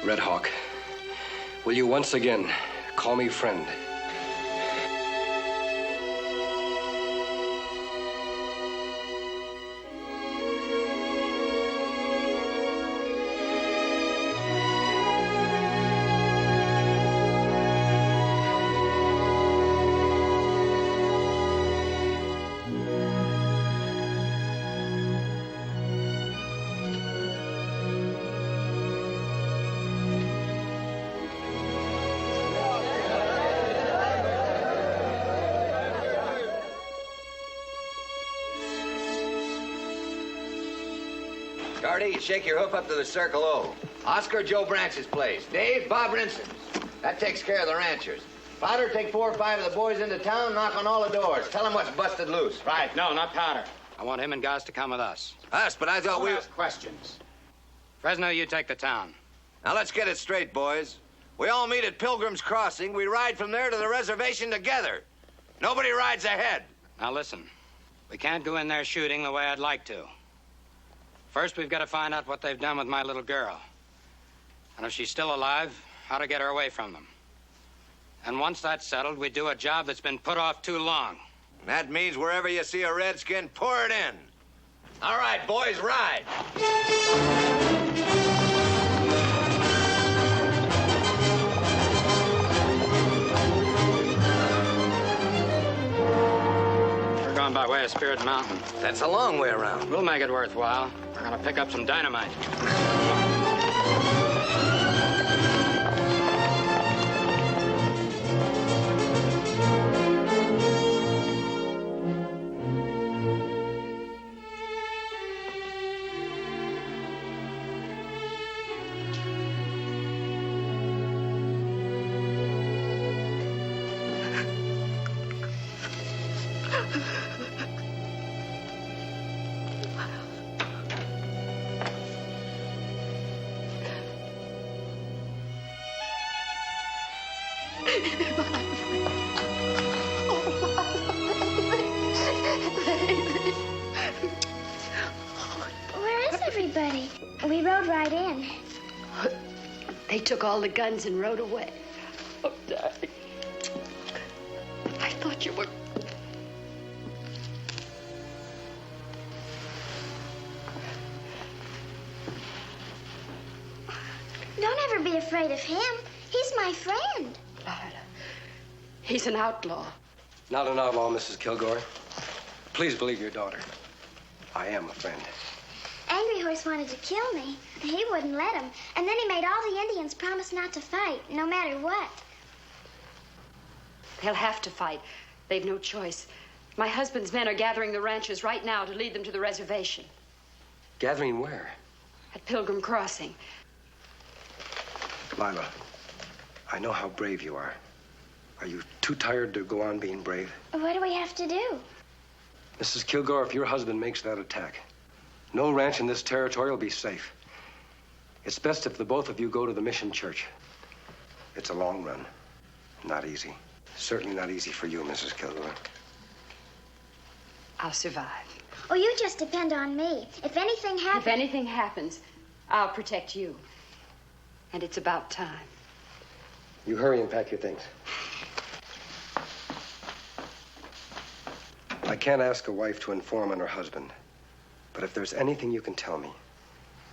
Red Hawk, will you once again call me friend? Shorty, shake your hoof up to the Circle O. Oscar, Joe Branch's place. Dave, Bob Rinson's. That takes care of the ranchers. Powder, take 4 or 5 of the boys into town, knock on all the doors. Tell them what's busted loose. Right. No, not Powder. I want him and Goss to come with us. Us, but I thought Don't we... ask questions. Fresno, you take the town. Now, let's get it straight, boys. We all meet at Pilgrim's Crossing. We ride from there to the reservation together. Nobody rides ahead. Now, listen. We can't go in there shooting the way I'd like to. First, we've got to find out what they've done with my little girl. And if she's still alive, how to get her away from them. And once that's settled, we do a job that's been put off too long. That means wherever you see a redskin, pour it in. All right, boys, ride. We're going by way of Spirit Mountain. That's a long way around. We'll make it worthwhile. We're going to pick up some dynamite. Where is everybody? We rode right in. They took all the guns and rode away. Oh, darling. I thought you were... Don't ever be afraid of him. He's my friend. He's an outlaw. Not an outlaw, Mrs. Kilgore. Please believe your daughter. I am a friend. Angry Horse wanted to kill me. He wouldn't let him. And then he made all the Indians promise not to fight, no matter what. They'll have to fight. They've no choice. My husband's men are gathering the ranchers right now to lead them to the reservation. Gathering where? At Pilgrim Crossing. Lila, I know how brave you are. Are you too tired to go on being brave? What do we have to do? Mrs. Kilgore, if your husband makes that attack, no ranch in this territory will be safe. It's best if the both of you go to the mission church. It's a long run. Not easy. Certainly not easy for you, Mrs. Kilgore. I'll survive. Oh, you just depend on me. If anything happens... If anything happens, I'll protect you. And it's about time. You hurry and pack your things. I can't ask a wife to inform on her husband. But if there's anything you can tell me,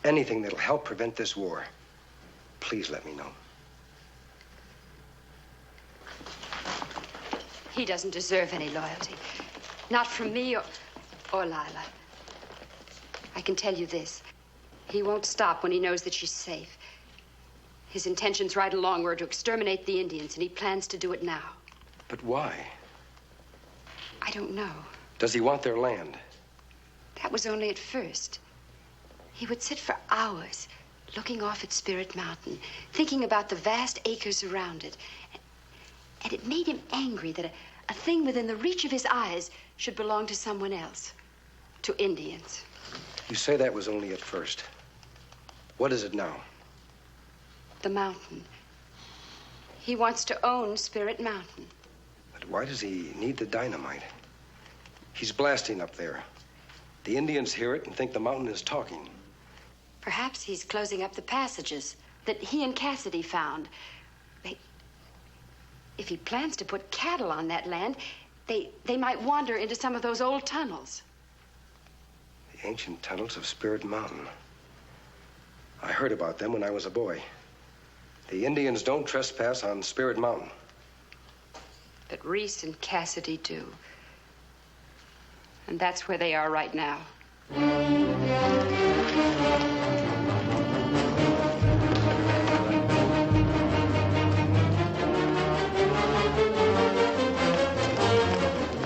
anything that'll help prevent this war, please let me know. He doesn't deserve any loyalty. Not from me or Lila. I can tell you this. He won't stop when he knows that she's safe. His intentions right along were to exterminate the Indians, and he plans to do it now. But why? I don't know. Does he want their land? That was only at first. He would sit for hours looking off at Spirit Mountain, thinking about the vast acres around it. And it made him angry that a thing within the reach of his eyes should belong to someone else, to Indians. You say that was only at first. What is it now? The mountain. He wants to own Spirit Mountain. But why does he need the dynamite? He's blasting up there. The Indians hear it and think the mountain is talking. Perhaps he's closing up the passages that he and Cassidy found. If he plans to put cattle on that land, they might wander into some of those old tunnels. The ancient tunnels of Spirit Mountain. I heard about them when I was a boy. The Indians don't trespass on Spirit Mountain. But Reese and Cassidy do. And that's where they are right now.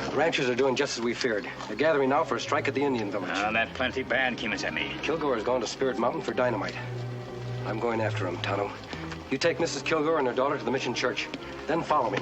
The ranchers are doing just as we feared. They're gathering now for a strike at the Indian village. That plenty bad, Kimasabi. Kilgore has gone to Spirit Mountain for dynamite. I'm going after him, Tonto. You take Mrs. Kilgore and her daughter to the mission church. Then follow me.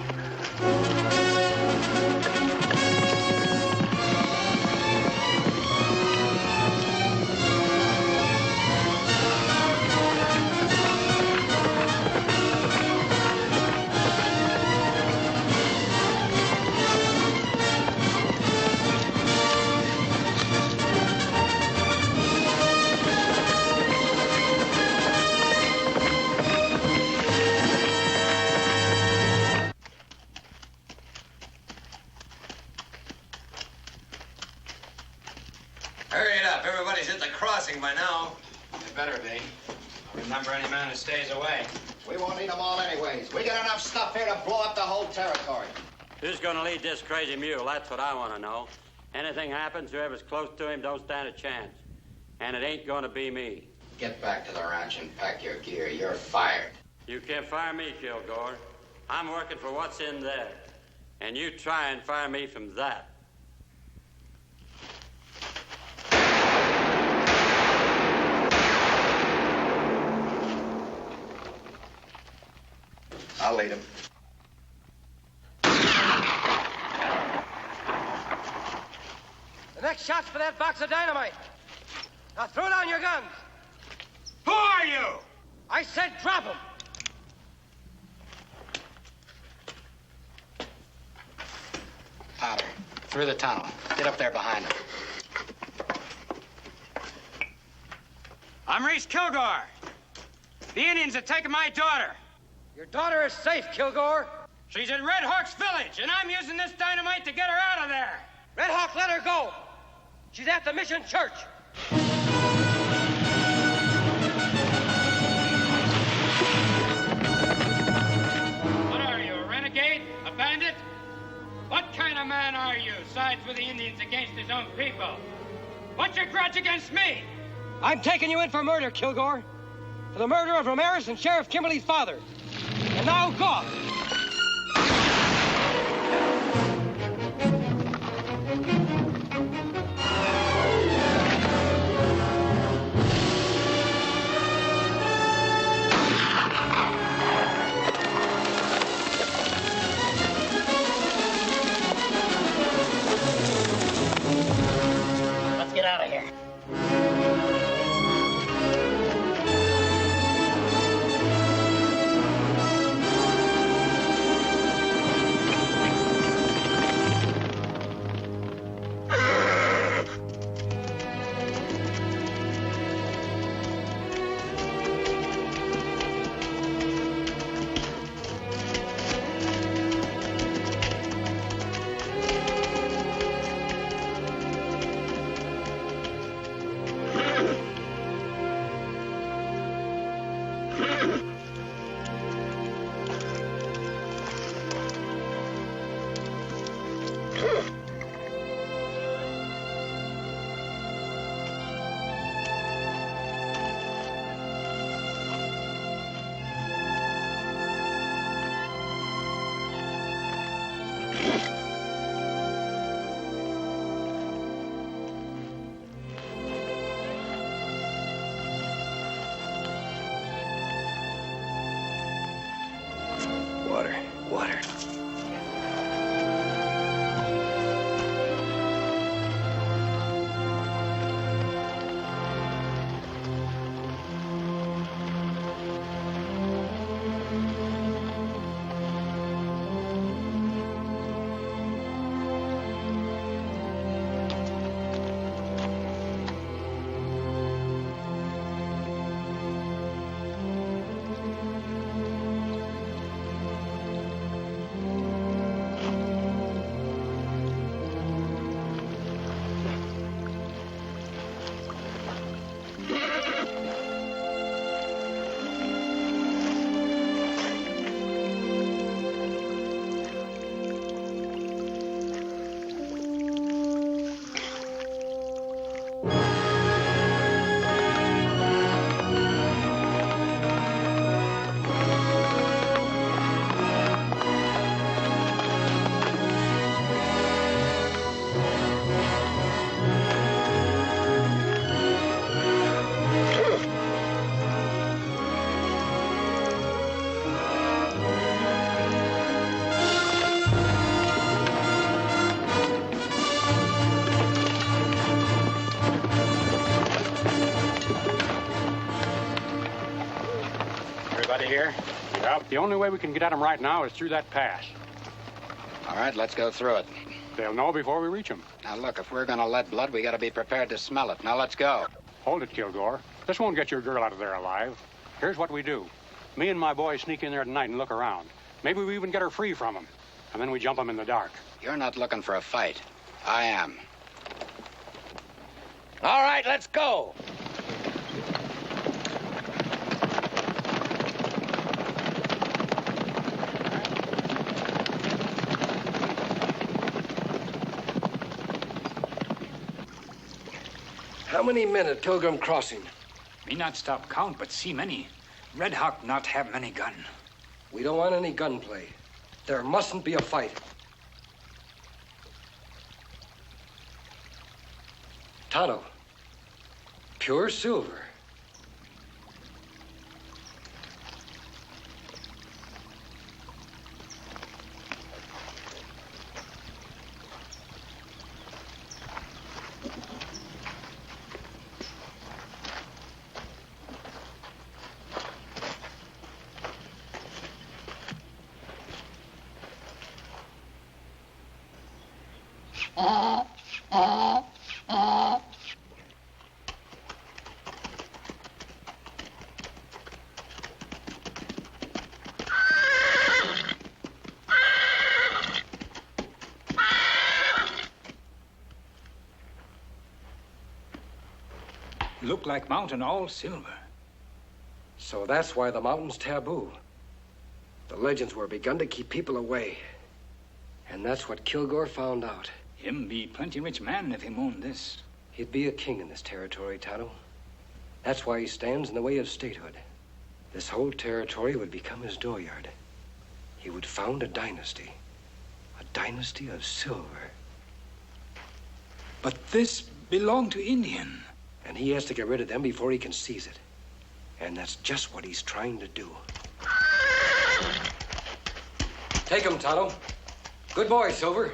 Hurry it up. Everybody's at the crossing by now. It better be. Remember any man who stays away. We won't need them all anyways. We got enough stuff here to blow up the whole territory. Who's gonna lead this crazy mule? That's what I want to know. Anything happens, whoever's close to him don't stand a chance. And it ain't gonna be me. Get back to the ranch and pack your gear. You're fired. You can't fire me, Kilgore. I'm working for what's in there. And you try and fire me from that. I'll lead him. The next shot's for that box of dynamite. Now throw down your guns. Who are you? I said drop them. Powder, through the tunnel. Get up there behind him. I'm Reese Kilgore. The Indians have taken my daughter. Your daughter is safe, Kilgore. She's at Red Hawk's village, and I'm using this dynamite to get her out of there. Red Hawk, let her go. She's at the mission church. What are you, a renegade? A bandit? What kind of man are you, sides with the Indians against his own people? What's your grudge against me? I'm taking you in for murder, Kilgore. For the murder of Ramirez and Sheriff Kimberly's father. And now, go! Let's get out of here. out of here? Yep. The only way we can get at them right now is through that pass. All right, let's go through it. They'll know before we reach them. Now, look, if we're going to let blood, we got to be prepared to smell it. Now, let's go. Hold it, Kilgore. This won't get your girl out of there alive. Here's what we do. Me and my boys sneak in there tonight and look around. Maybe we even get her free from them. And then we jump them in the dark. You're not looking for a fight. I am. All right, let's go. How many men at Pilgrim Crossing? Me not stop count, but see many. Red Hawk not have many gun. We don't want any gunplay. There mustn't be a fight. Tonto. Pure silver. Look like mountain all silver. So that's why the mountain's taboo. The legends were begun to keep people away. And that's what Kilgore found out. Him be plenty rich man if him own this. He'd be a king in this territory, Tonto. That's why he stands in the way of statehood. This whole territory would become his dooryard. He would found a dynasty of silver. But this belonged to Indian. And he has to get rid of them before he can seize it. And that's just what he's trying to do. Take him, Tonto. Good boy, Silver.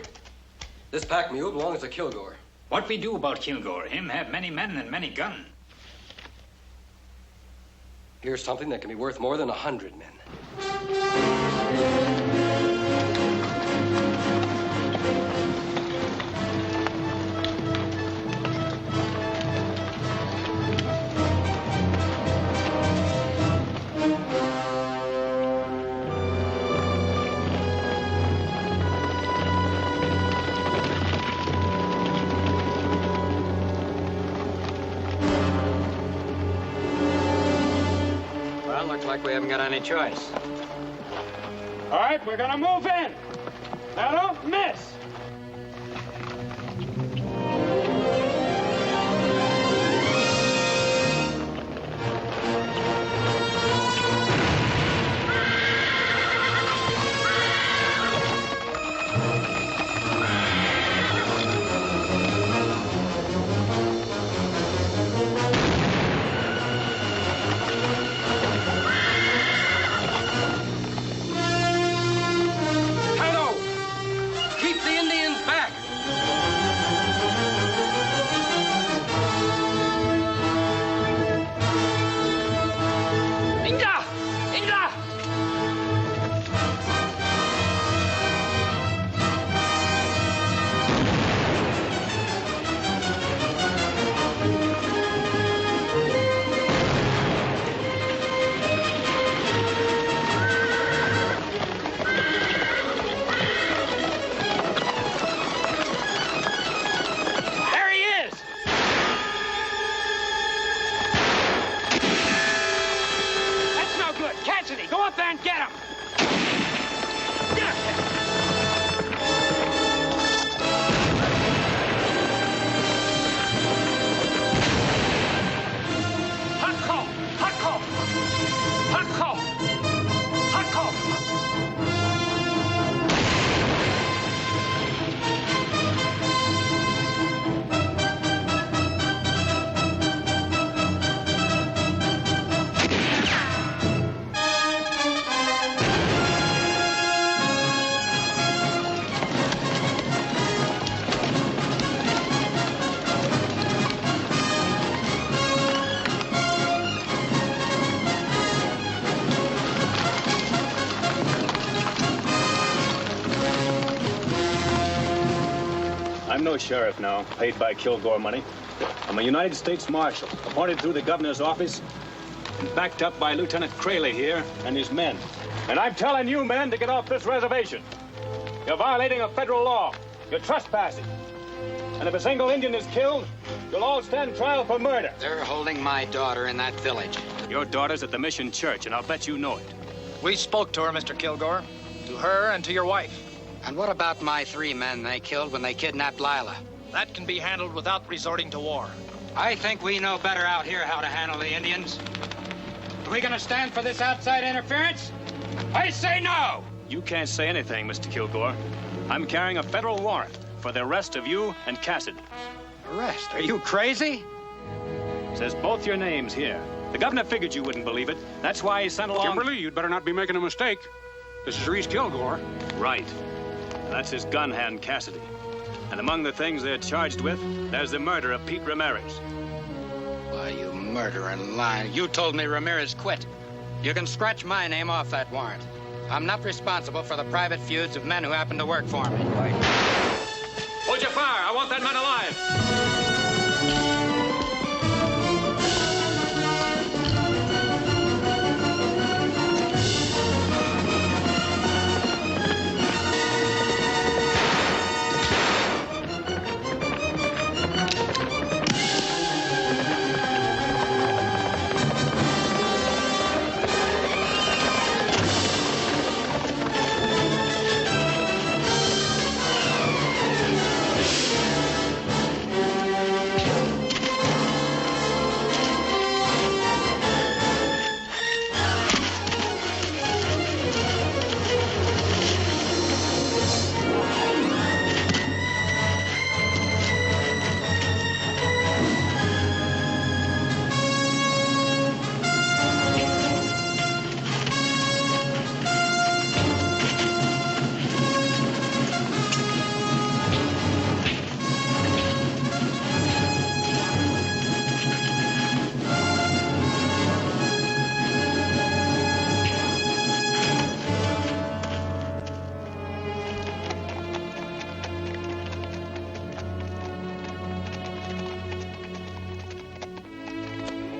This pack mule belongs to Kilgore. What we do about Kilgore? Him have many men and many gun. Here's something that can be worth more than 100 men. Looks like we haven't got any choice. All right, we're gonna move in. Now don't miss. no sheriff now, paid by Kilgore money. I'm a United States Marshal, appointed through the governor's office and backed up by Lieutenant Crayley here and his men. And I'm telling you men to get off this reservation. You're violating a federal law. You're trespassing. And if a single Indian is killed, you'll all stand trial for murder. They're holding my daughter in that village. Your daughter's at the Mission Church, and I'll bet you know it. We spoke to her, Mr. Kilgore. To her and to your wife. And what about my 3 men they killed when they kidnapped Lila? That can be handled without resorting to war. I think we know better out here how to handle the Indians. Are we gonna stand for this outside interference? I say no! You can't say anything, Mr. Kilgore. I'm carrying a federal warrant for the arrest of you and Cassidy. Arrest? Are you crazy? Says both your names here. The governor figured you wouldn't believe it. That's why he sent along... Kimberly, you'd better not be making a mistake. This is Reese Kilgore. Right. That's his gun hand, Cassidy. And among the things they're charged with, there's the murder of Pete Ramirez. Why, you murdering liar. You told me Ramirez quit. You can scratch my name off that warrant. I'm not responsible for the private feuds of men who happen to work for me. Hold your fire. I want that man alive.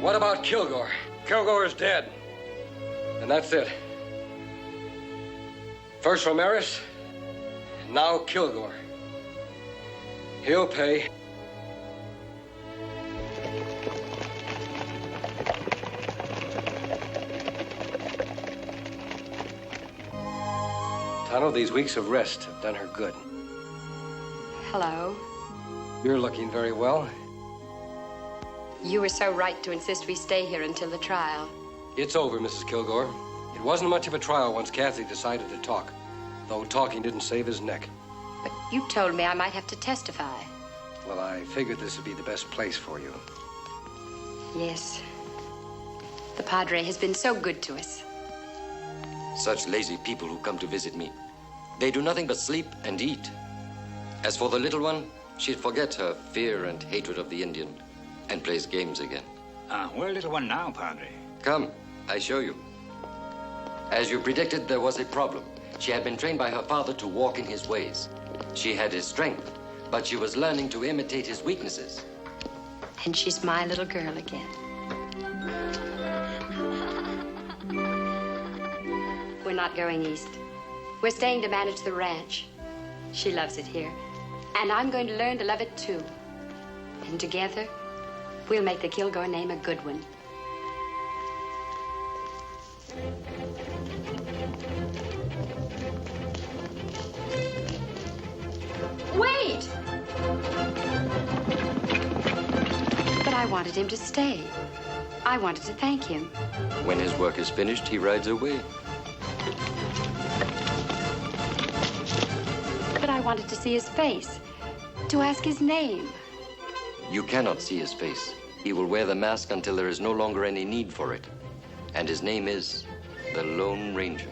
What about Kilgore? Kilgore is dead. And that's it. First Ramirez, now Kilgore. He'll pay. Tano, these weeks of rest have done her good. Hello. You're looking very well. You were so right to insist we stay here until the trial. It's over, Mrs. Kilgore. It wasn't much of a trial once Kathy decided to talk, though talking didn't save his neck. But you told me I might have to testify. Well, I figured this would be the best place for you. Yes. The Padre has been so good to us. Such lazy people who come to visit me. They do nothing but sleep and eat. As for the little one, she'd forget her fear and hatred of the Indian and plays games again. Where little one now, Padre? Come, I show you. As you predicted, there was a problem. She had been trained by her father to walk in his ways. She had his strength, but she was learning to imitate his weaknesses. And she's my little girl again. We're not going east. We're staying to manage the ranch. She loves it here. And I'm going to learn to love it too. And together, we'll make the Kilgore name a good one. Wait! But I wanted him to stay. I wanted to thank him. When his work is finished, he rides away. But I wanted to see his face, to ask his name. You cannot see his face. He will wear the mask until there is no longer any need for it. And his name is the Lone Ranger.